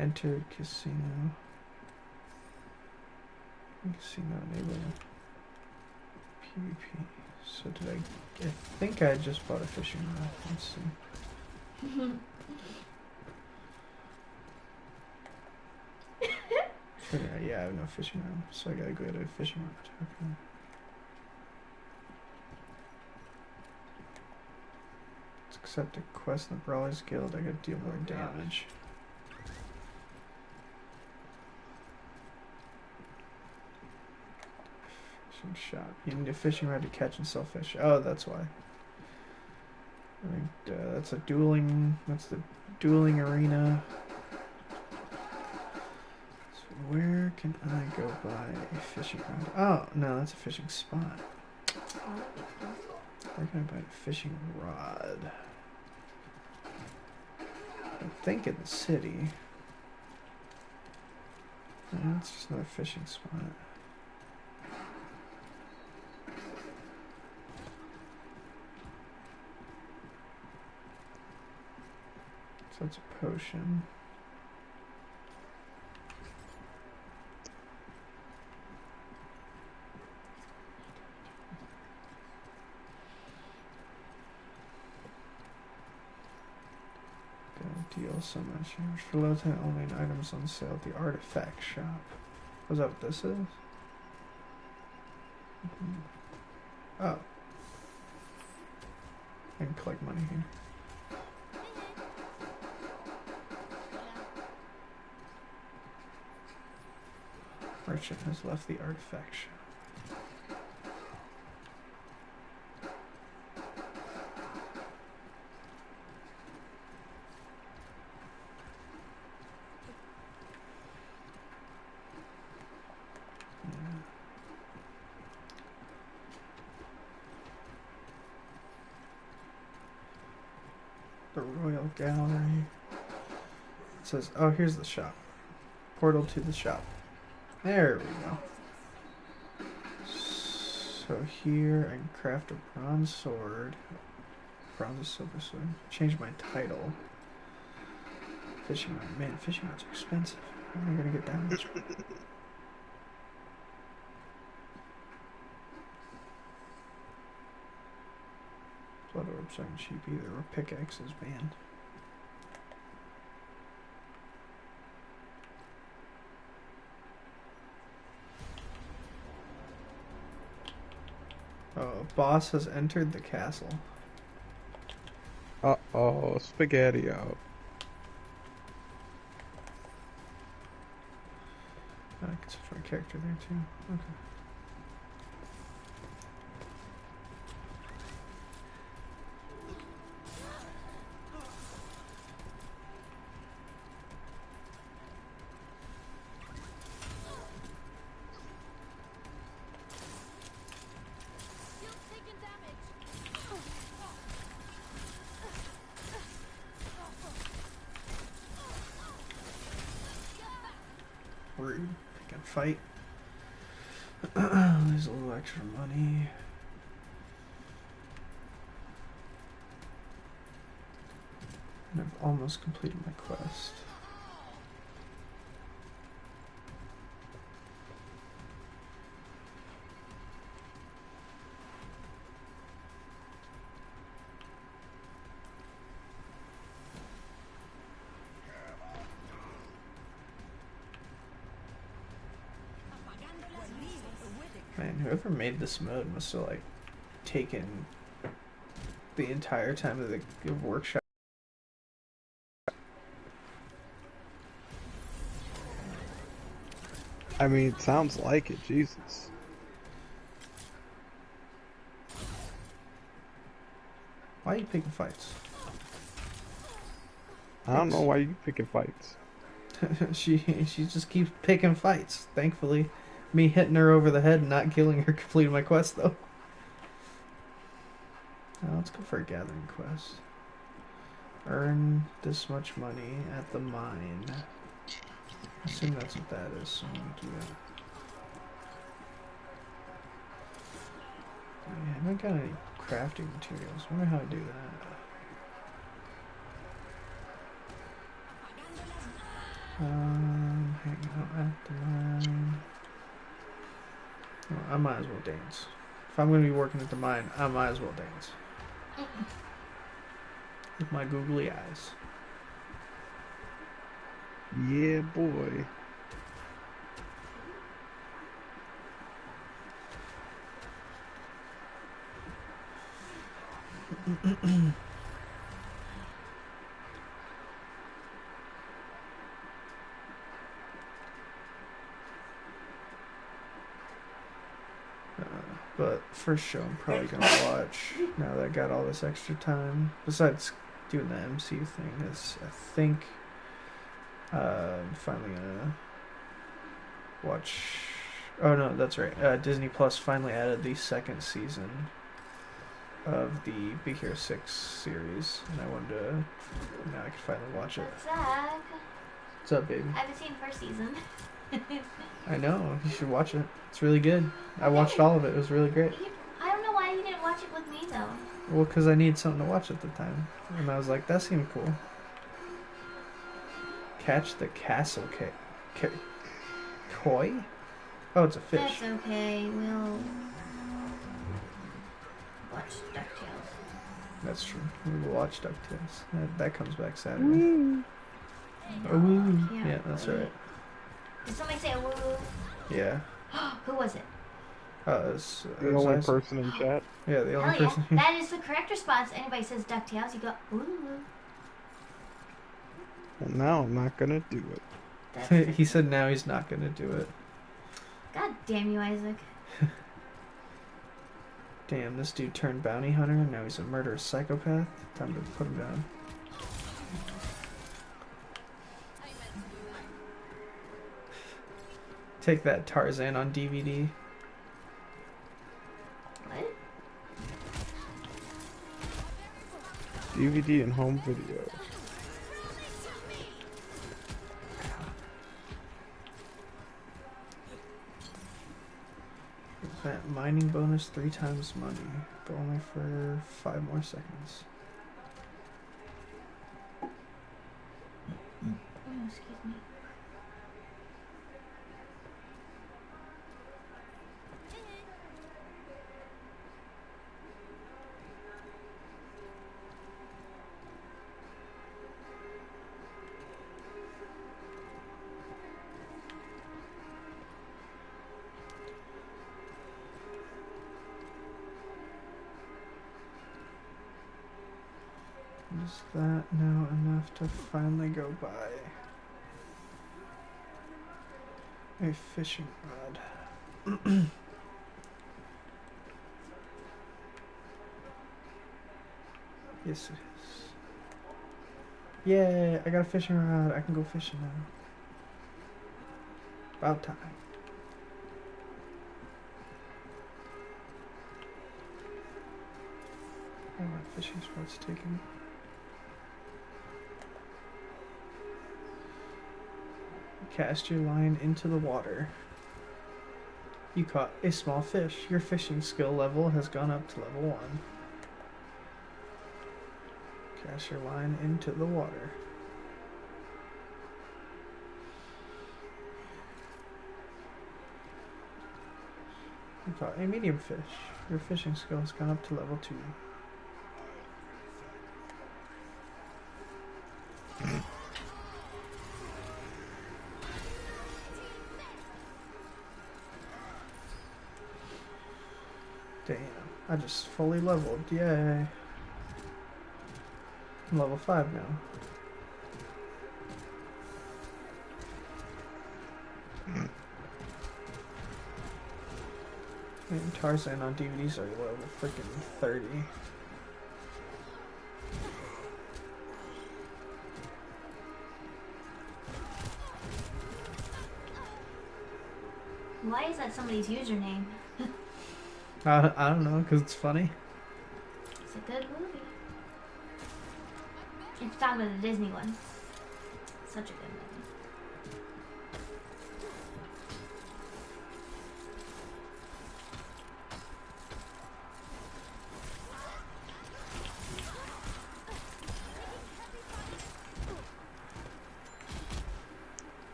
Enter casino. Casino enabling. PvP. So did I think I just bought a fishing rod. Let's see. Yeah, I have no fishing rod, so I gotta go to a fishing rod. Okay. Let's accept a quest in the Brawlers Guild. I gotta deal more damage. Fishing shop. You need a fishing rod to catch and sell fish. Oh, that's why. I think that's a dueling. That's the dueling arena. Where can I go buy a fishing rod? Oh, no, that's a fishing spot. Where can I buy a fishing rod? I think in the city. No, it's just another fishing spot. So it's a potion. Deal so much. For low time only items on sale at the artifact shop. Was that what this is? Oh. I can collect money here. Merchant has left the artifact shop. The Royal Gallery. It says, oh, here's the shop. Portal to the shop. There we go. So here I can craft a bronze sword. Bronze or silver sword. Change my title. Fishing rod. Man, fishing rods are expensive. How am I gonna get that much? Blood orbs aren't cheap either, or pickaxes, man. Oh, boss has entered the castle. Uh-oh, spaghetti-o. I can switch my character there too. Okay. Rude. I can fight. There's a little extra money. And I've almost completed my quest. Man, whoever made this mode must have like taken the entire time of the workshop. I mean, it sounds like it, Jesus. Why are you picking fights? I don't know why you picking fights. she just keeps picking fights. Thankfully, me hitting her over the head and not killing her completed my quest though. Now let's go for a gathering quest. Earn this much money at the mine. I assume that's what that is, so I'm gonna do that. Yeah, I haven't got any crafting materials. I wonder how I do that. Hang out at the mine. Well, I might as well dance. If I'm gonna be working at the mine, I might as well dance. With my googly eyes. Yeah, boy. But first show I'm probably gonna watch now that I got all this extra time. Besides doing the MCU thing, is I think I'm finally gonna watch. Oh no, that's right. Disney Plus finally added the second season of the Big Hero 6 series, and I wanted to. Now I can finally watch it. Zach, What's up, baby? I haven't seen the first season. I know you should watch it. It's really good. I watched all of it. It was really great. I don't know why you didn't watch it with me though. Well, because I needed something to watch at the time, and I was like, that seemed cool. Catch the castle koi? Oh, it's a fish. That's okay. We'll watch DuckTales. That's true. We will watch DuckTales. That comes back Saturday. Woo. Oh, woo. Can't Yeah, that's wait. right. Did somebody say a woo? Yeah. Who was it? The only Isaac. person in chat. Yeah, the Hell only yeah. person. That is the correct response. Anybody says DuckTales, you go, ooh. Well, now I'm not gonna do it. That's He said now he's not gonna do it. God damn you, Isaac. Damn, this dude turned bounty hunter, and now he's a murderous psychopath. Time to put him down. Take that, Tarzan on DVD. What? DVD and home video. That mining bonus 3 times money, but only for 5 more seconds. Oh, excuse me. Is that now enough to finally go buy a fishing rod? Yes, it is. Yay! I got a fishing rod. I can go fishing now. About time. Oh, my fishing spot's taken. Cast your line into the water. You caught a small fish. Your fishing skill level has gone up to level 1. Cast your line into the water. You caught a medium fish. Your fishing skill has gone up to level 2. Damn, I just fully leveled, yay. I'm level 5 now. And Tarzan on DVDs are level freaking 30. Why is that somebody's username? I don't know, because it's funny. It's a good movie. If you're talking about the Disney one. Such a good movie.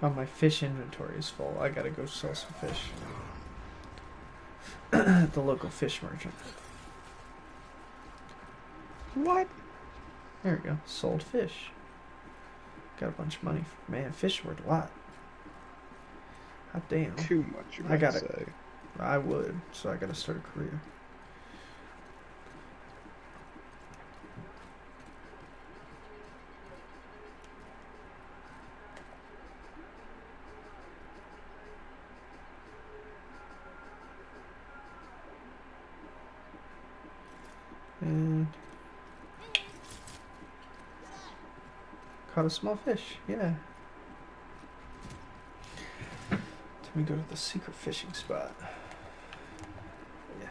Oh, my fish inventory is full. I gotta go sell some fish. At the local fish merchant. What? There we go. Sold fish. Got a bunch of money. Man, fish are worth a lot. Hot damn. Too much, you I might gotta- say. I would, so I gotta start a career. And caught a small fish, yeah. Let me go to the secret fishing spot. Yeah.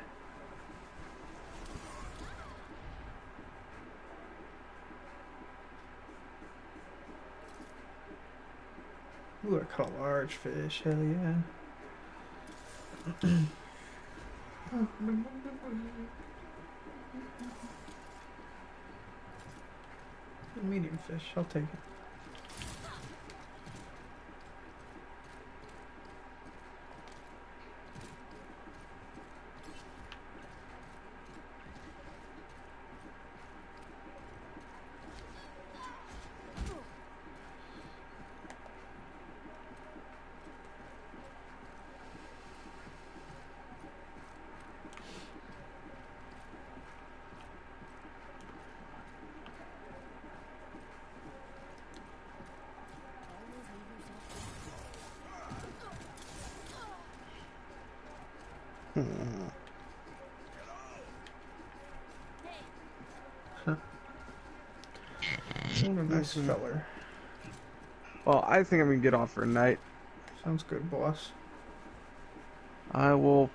Ooh, I caught a large fish, hell yeah. Medium fish, I'll take it. Hmm. What a nice feller. Well, I think I'm gonna get off for a night. Sounds good, boss. I will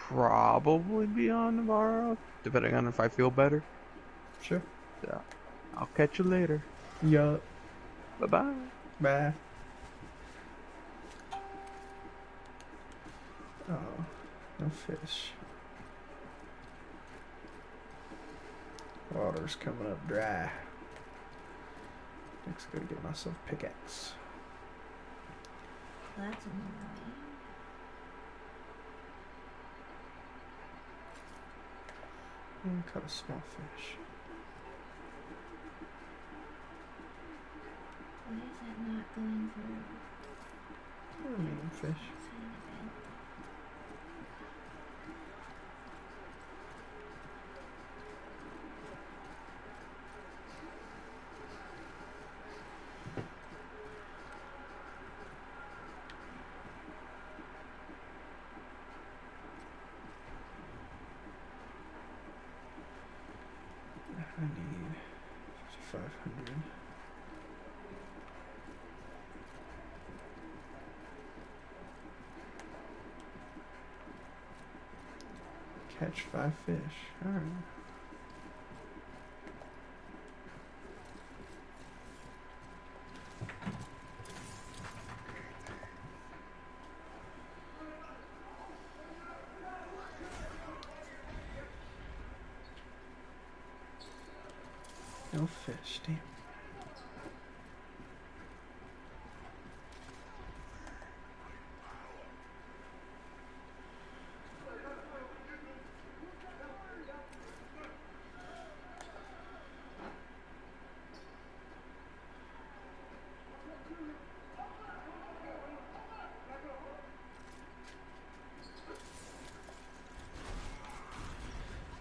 probably be on tomorrow, depending on if I feel better. Sure. So, I'll catch you later. Yup. Bye-bye. Bye. Oh, no fish. Water's coming up dry. Next, gotta get myself a pickaxe. Well, that's annoying. And caught a small fish. Why is that not going through? Or a medium fish. I need 500. Catch 5 fish. Alright. No fish, damn.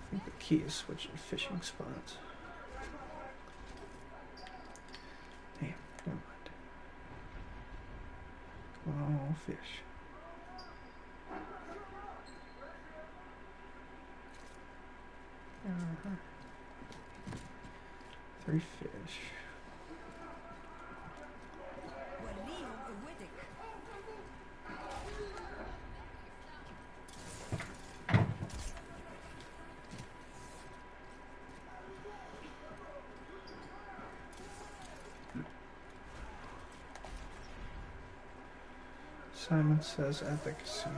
I think the key is switching fishing spots. Damn, never mind. Oh, fish. Uh-huh. 3 fish. Simon says at the casino.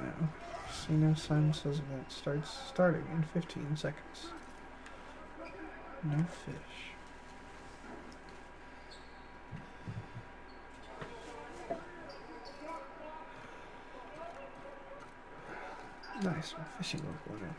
Simon says event starting in 15 seconds. No fish. Nice, my fishing level went up.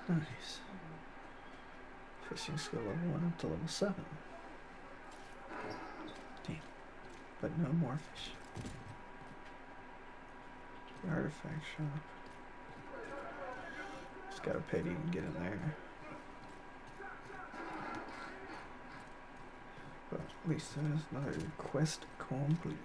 Nice. Fishing skill level went up to level 7. Damn. But no more fish. The artifact shop. Just gotta pay to even get in there. But at least there's another quest complete.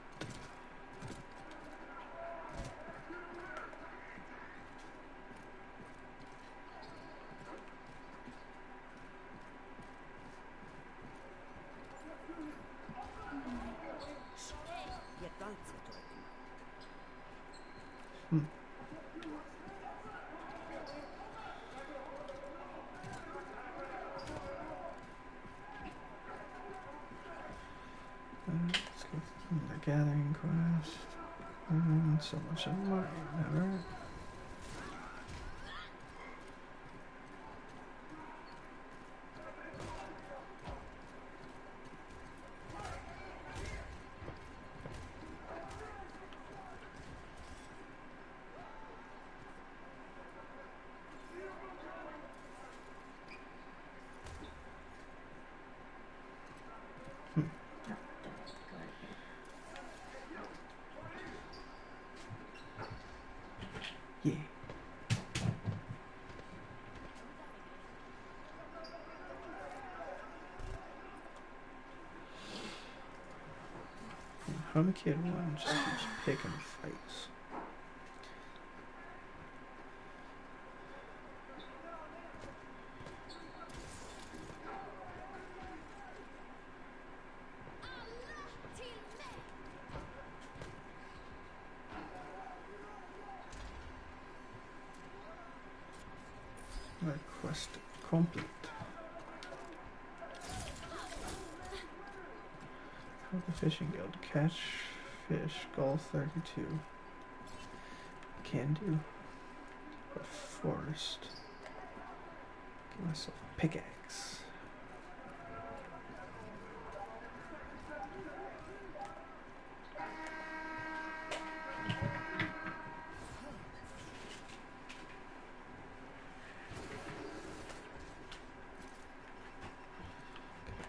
Hmm. Let's go through the gathering quest. So much of mine, never. Yeah. Home Kid 1 just keeps picking fights. My quest complete. Help the fishing guild. Catch fish. Goal 32. Can do. But forest. Get myself a pickaxe.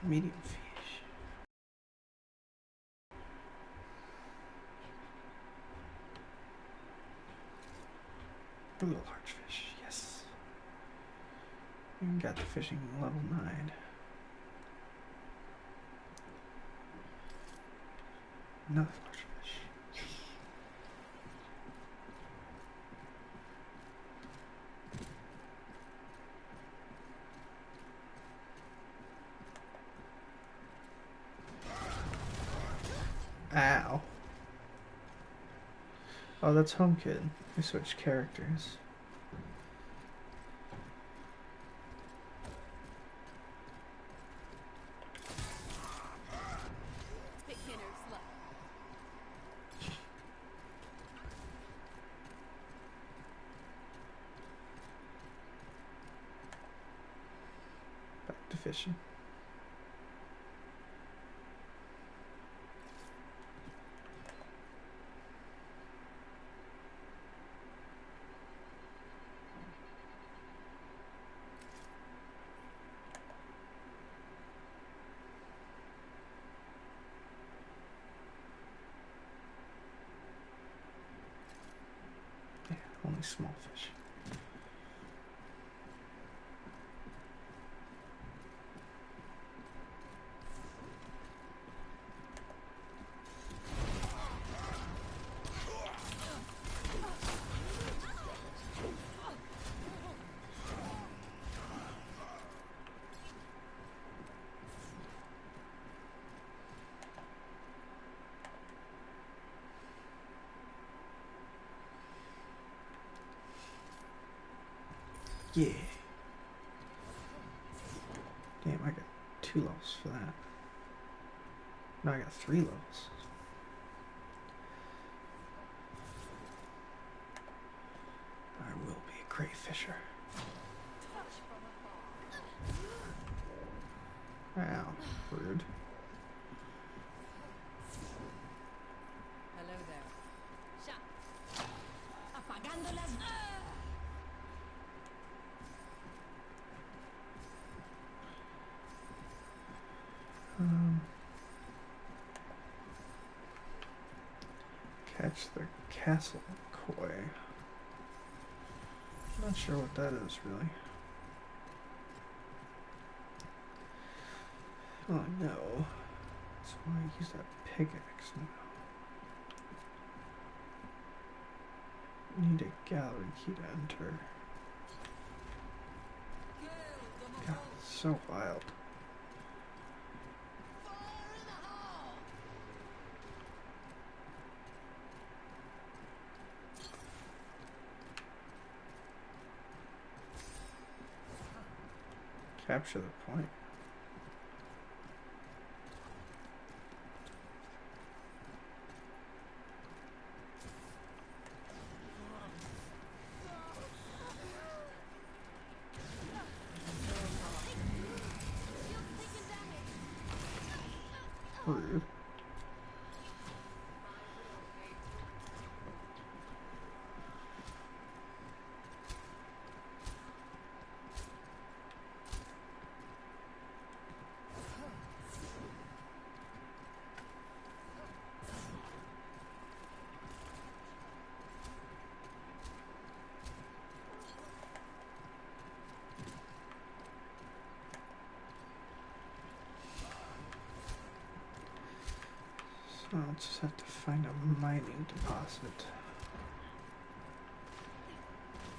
Medium fish. Ooh, large fish, yes. And got the fishing level 9. Another large fish. Ow. Oh, that's Home Kid. We switched characters. Back to fishing. Yeah, only small fish. Yeah. Damn, I got 2 levels for that. Now I got 3 levels. Great Fisher. Wow, rude. Hello there. Ya. Apagando las. Catch the castle koi. Not sure what that is really. Oh no. So I use that pickaxe now. Need a gallery key to enter. God, it's so wild. Capture the point. Rude. So I'll just have to find a mining deposit.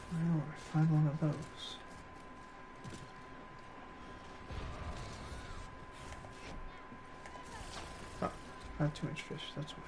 Where do I find one of those? Oh, I have too much fish, that's why.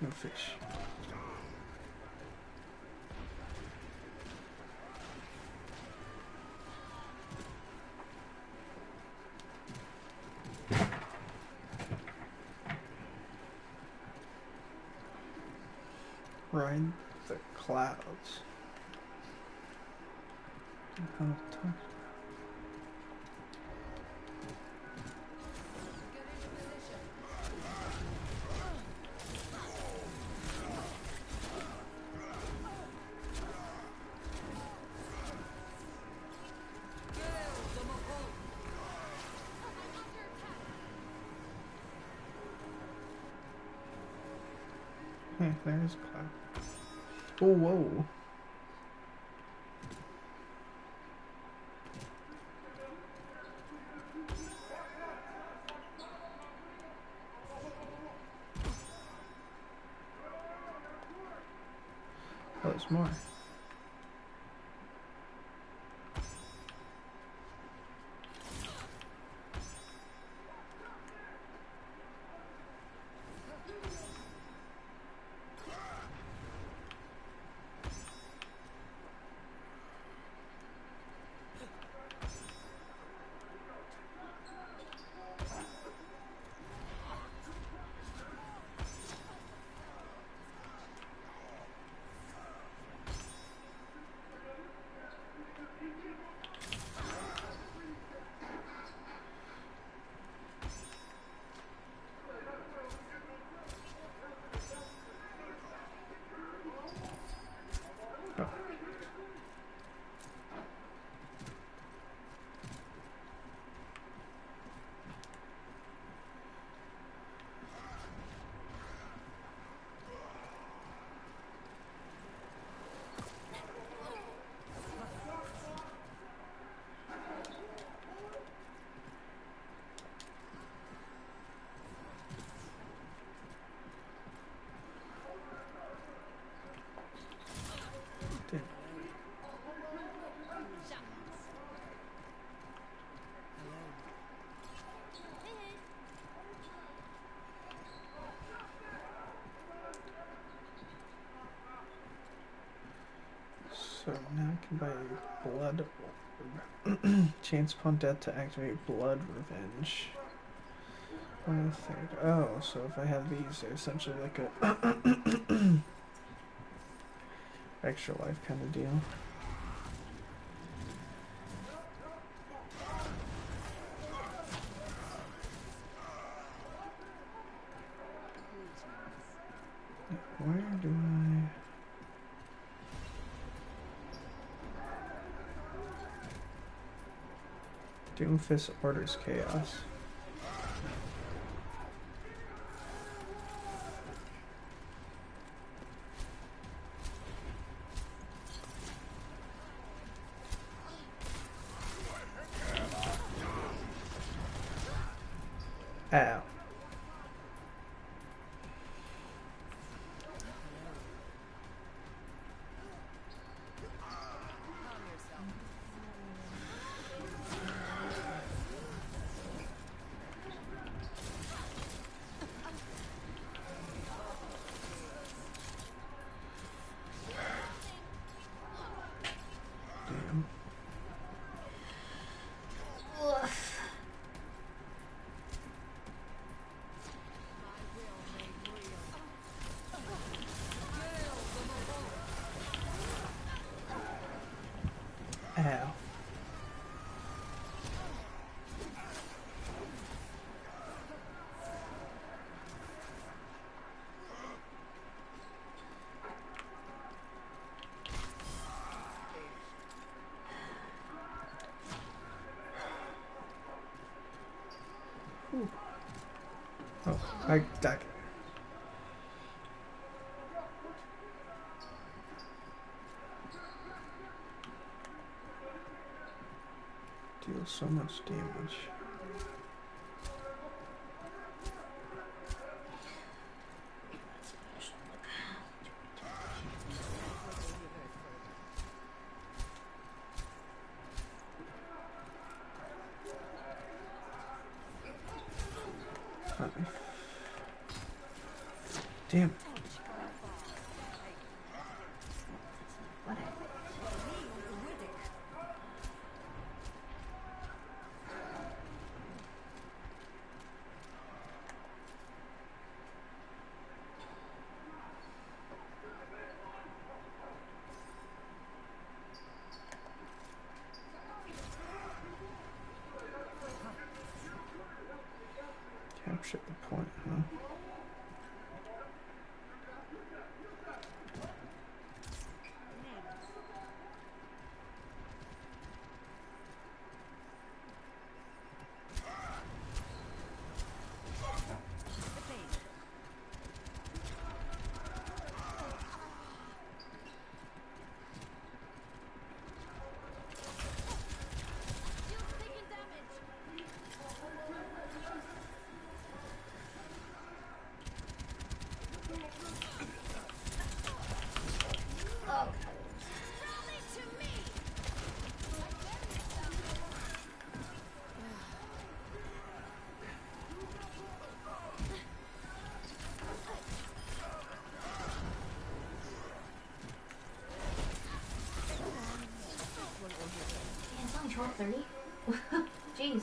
No fish. Ride the clouds. How to talk. Hey, there's a cloud. Oh, whoa. Oh, there's more. So now I can buy a blood orb. Chance upon death to activate blood revenge. 1/3. Oh, so if I have these, they're essentially like a extra life kind of deal. Where do I... Doomfist orders chaos. Ow. Damn. Oof. Ow. Ooh. Oh, I died. Deal so much damage. Damn. Whatever. Capture the point, huh? Shield's taking damage. Oh. Rally to me. Man, it's only 12:30. Jeez.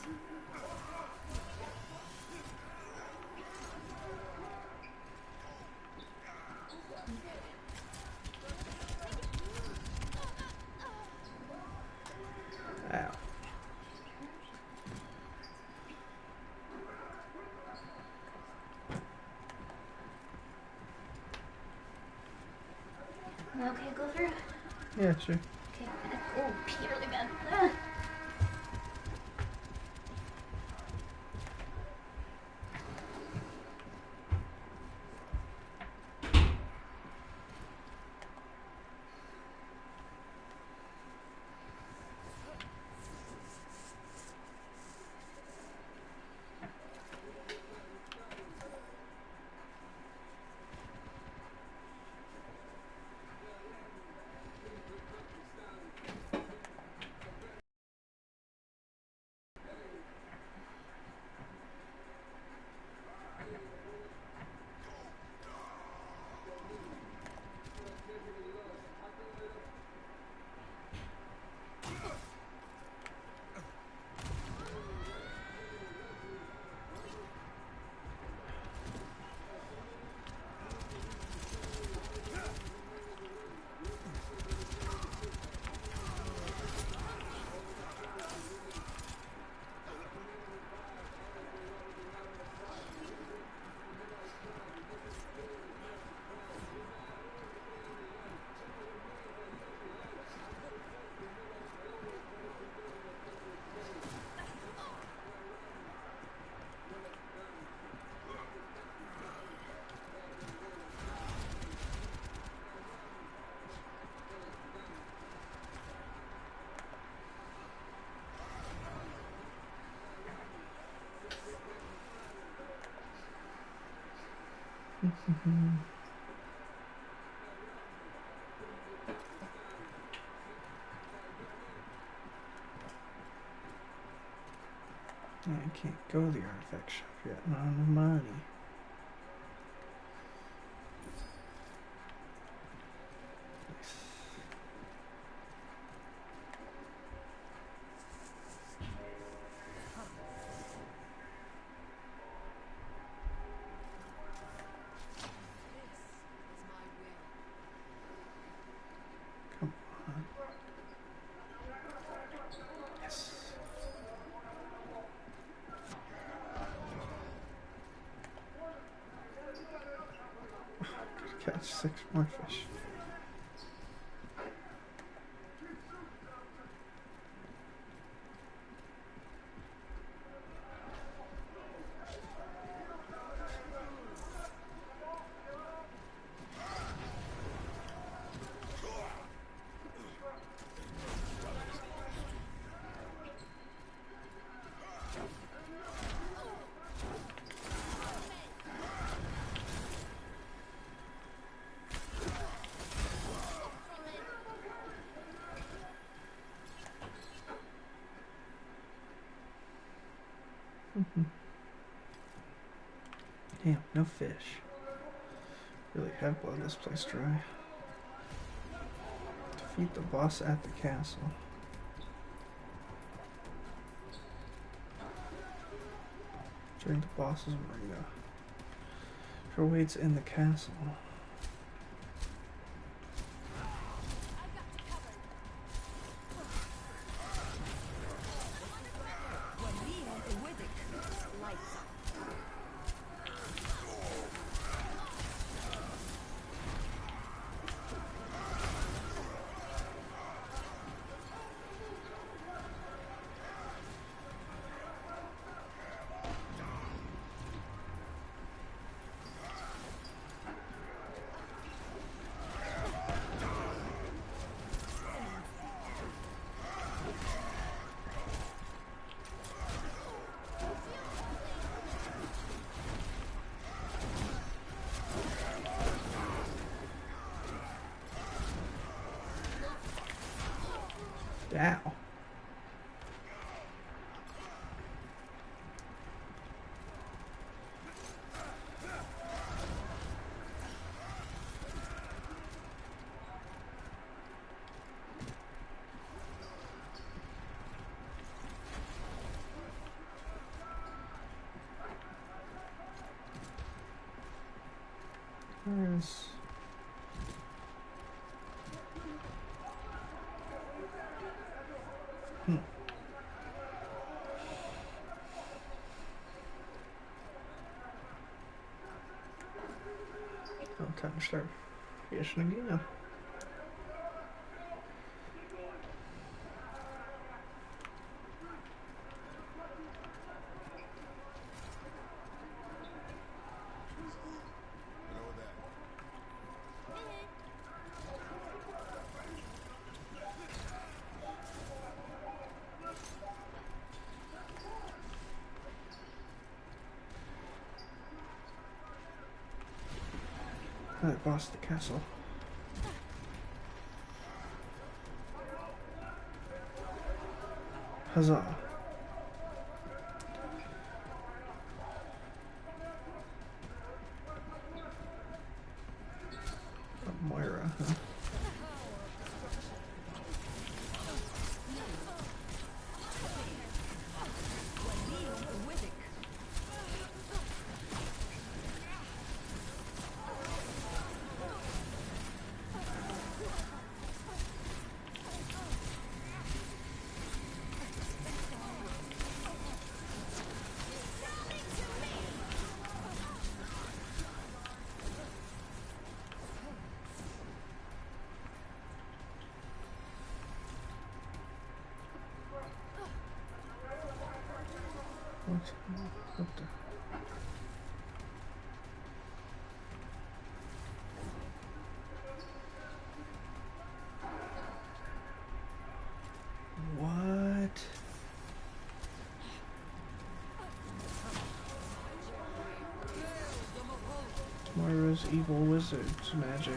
Ow. Okay, go through. Yeah, sure. Okay. Oh, pee really bad. Ah. Yeah, I can't go to the artifact shop yet. Not enough money. Nice. This is my will. Come on. Yes. Gotta catch 6 more fish. Damn, no fish. Really have blown this place dry. Defeat the boss at the castle. During the boss's arena. Her waits in the castle. I've got you covered. When we enter with it, lights out. Ow. Where's... Oh, time to start fishing again. That boss at the castle. Huzzah. Moira, huh? What the? What? Moira's evil wizard's magic.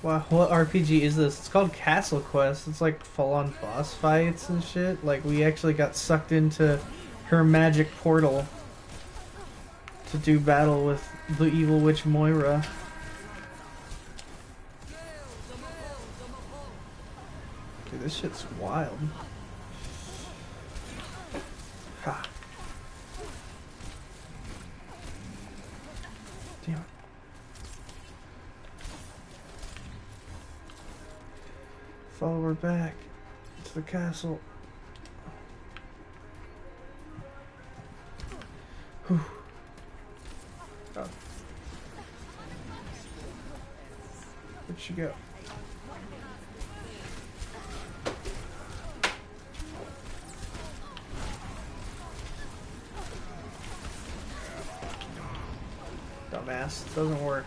Wow, what RPG is this? It's called Castle Quest. It's like full-on boss fights and shit. Like, we actually got sucked into her magic portal to do battle with the evil witch Moira. Okay, this shit's wild. Ha. Damn it. Follow her back to the castle. Whew. Oh. Where'd she go? Dumbass. Doesn't work.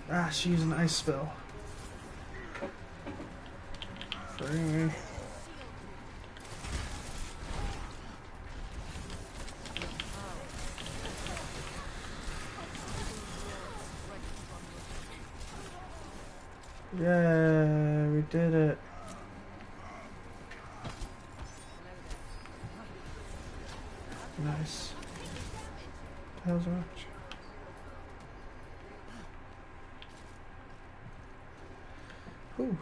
Ah, she used an ice spell. Free. Yeah, we did it. Nice. How's Overwatch? Ooh.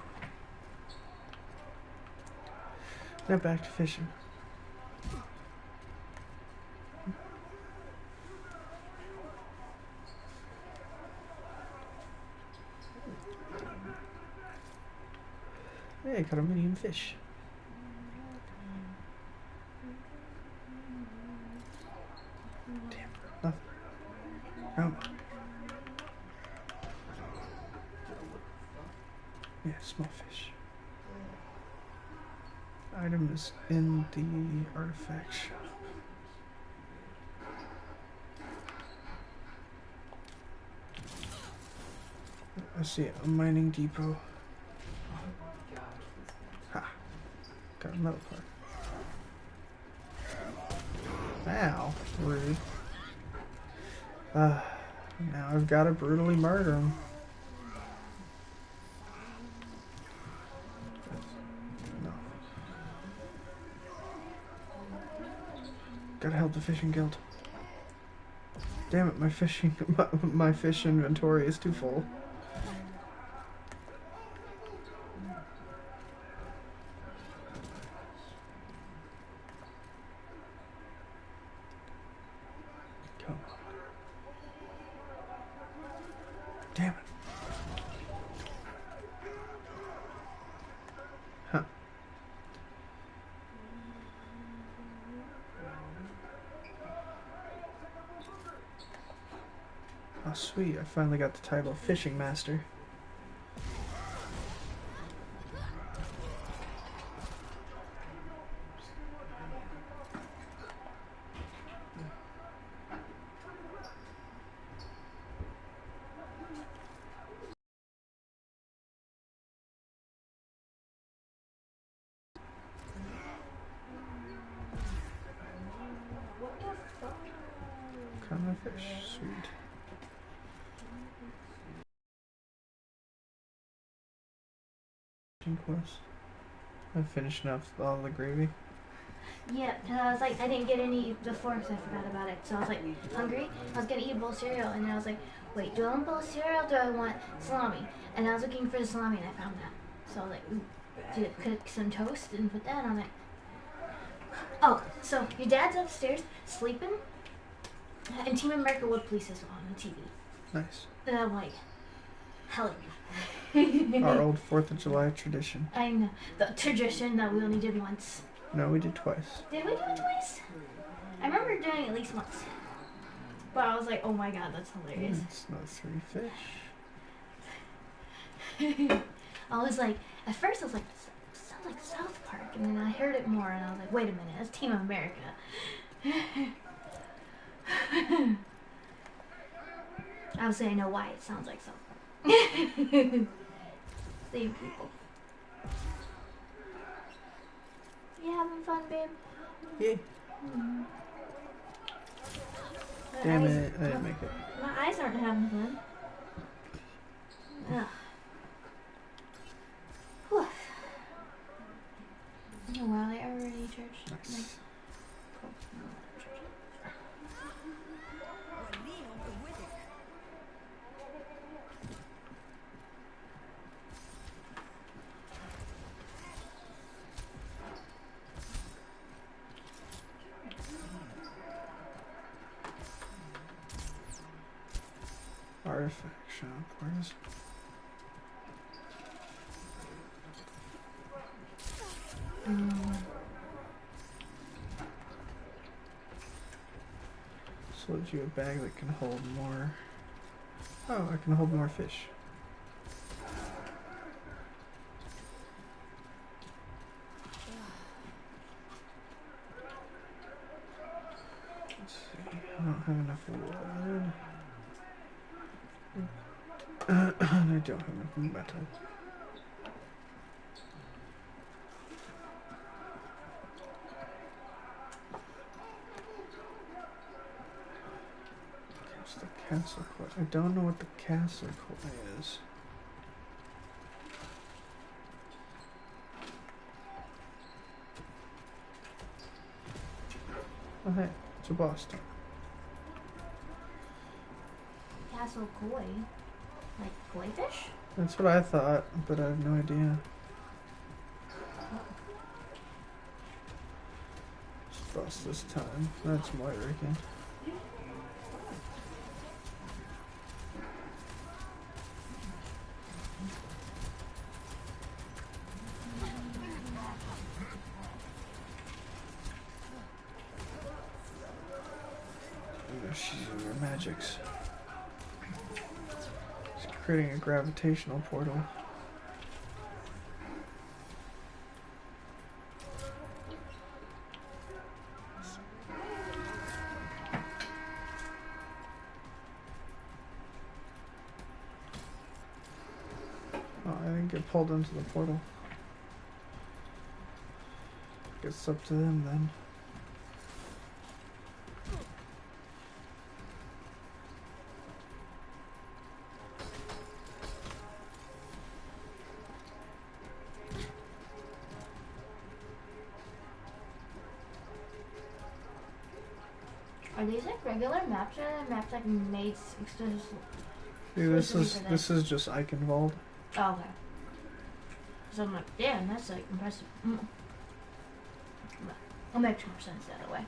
Now back to fishing. Hey, I caught a medium fish. Damn, nothing. Oh. Yeah, small fish. Item is in the artifact shop. I see it, a mining depot. Ha! Got a metal part. Ow, rude. Now I've got to brutally murder him. No. Gotta help the fishing guild. Damn it, my fishing my fish inventory is too full. Come on. Damn it. Huh. Oh, sweet. I finally got the title of Fishing Master. Caught my fish. Sweet. Quest. I'm finishing up all the gravy. Yeah, because I was like, I didn't get any before because I forgot about it. So I was like, hungry. I was going to eat a bowl of cereal. And I was like, wait, do I want a bowl of cereal or do I want salami? And I was looking for the salami and I found that. So I was like, ooh, did it cook some toast and put that on it? Oh, so your dad's upstairs sleeping? And Team America World Police is on the TV. Nice. And I'm like, hell yeah. Our old 4th of July tradition. I know. The tradition that we only did once. No, we did twice. Did we do it twice? I remember doing it at least once. But I was like, oh my god, that's hilarious. It's not 3 fish. I was like, at first I was like, it sounds like South Park, and then I heard it more, and I was like, wait a minute, that's Team America. Obviously, I know why it sounds like South Park. Same people. You having fun, babe? Yeah. Mm. Damn it, I didn't make it. My eyes aren't having fun. Ugh. Whew. Oh wow, I already charged. Nice. Cool. Artifact shop, where's... Sold you a bag that can hold more... Oh, I can hold more fish. Let's see, I don't have enough wood. And I don't have enough metal. There's the castle core. I don't know what the castle core is. Oh hey, it's a boss town. Castle koi. Like koi fish? That's what I thought, but I have no idea. Just boss this time. That's Moira again. She's using her magics. She's creating a gravitational portal. Oh, I didn't get pulled into the portal. It's up to them then. Are these like regular maps or maps like made exclusively? See, this is just Eichenwald. Oh, okay. So I'm like, damn, that's like impressive. It makes more sense the other way.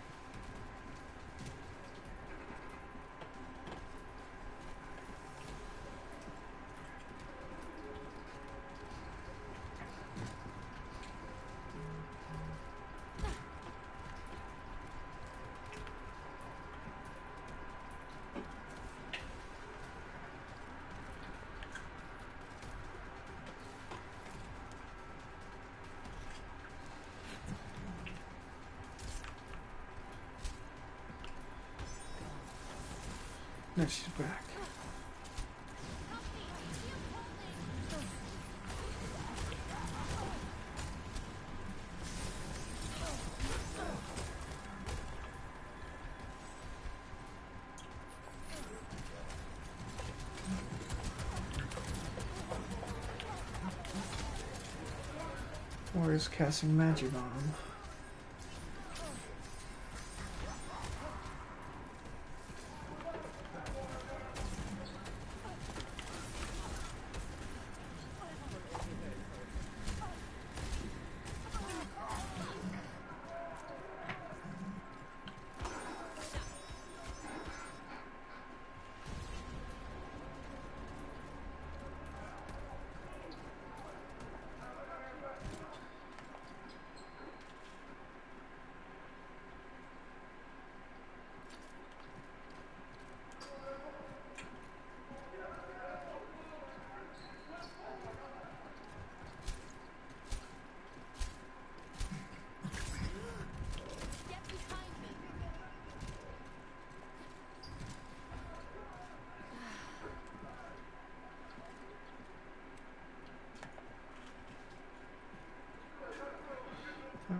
No, she's back. Warrior's casting magic on him.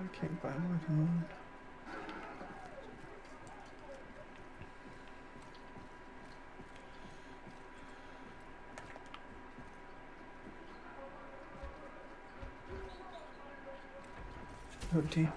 I can't buy more than one. OT.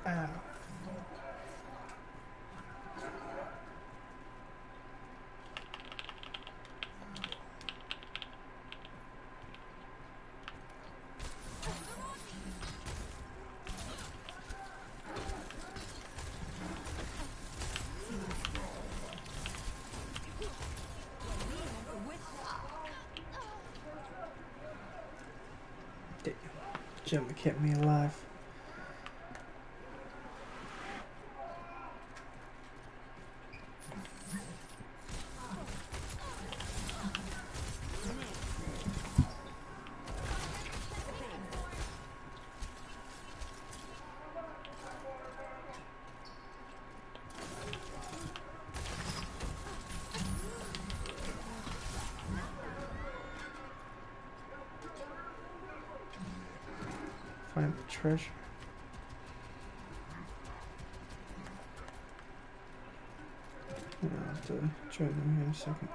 Ow. Damn. Gemma kept me alive. Find the treasure. I'll have to join them here in a second.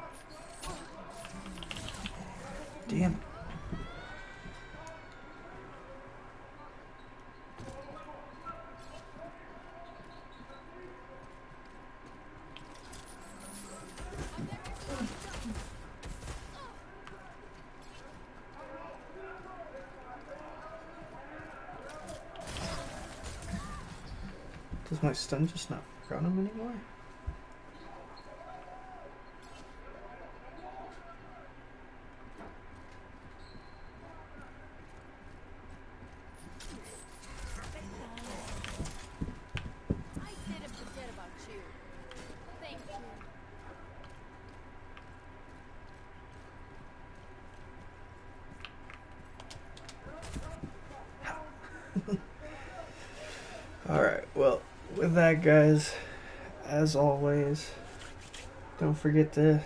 Damn. Does my stun just not work on him anymore? I didn't forget about you. Thank you. Alright, well, with that, guys, as always, don't forget to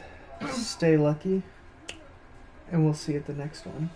stay lucky, and we'll see you at the next one.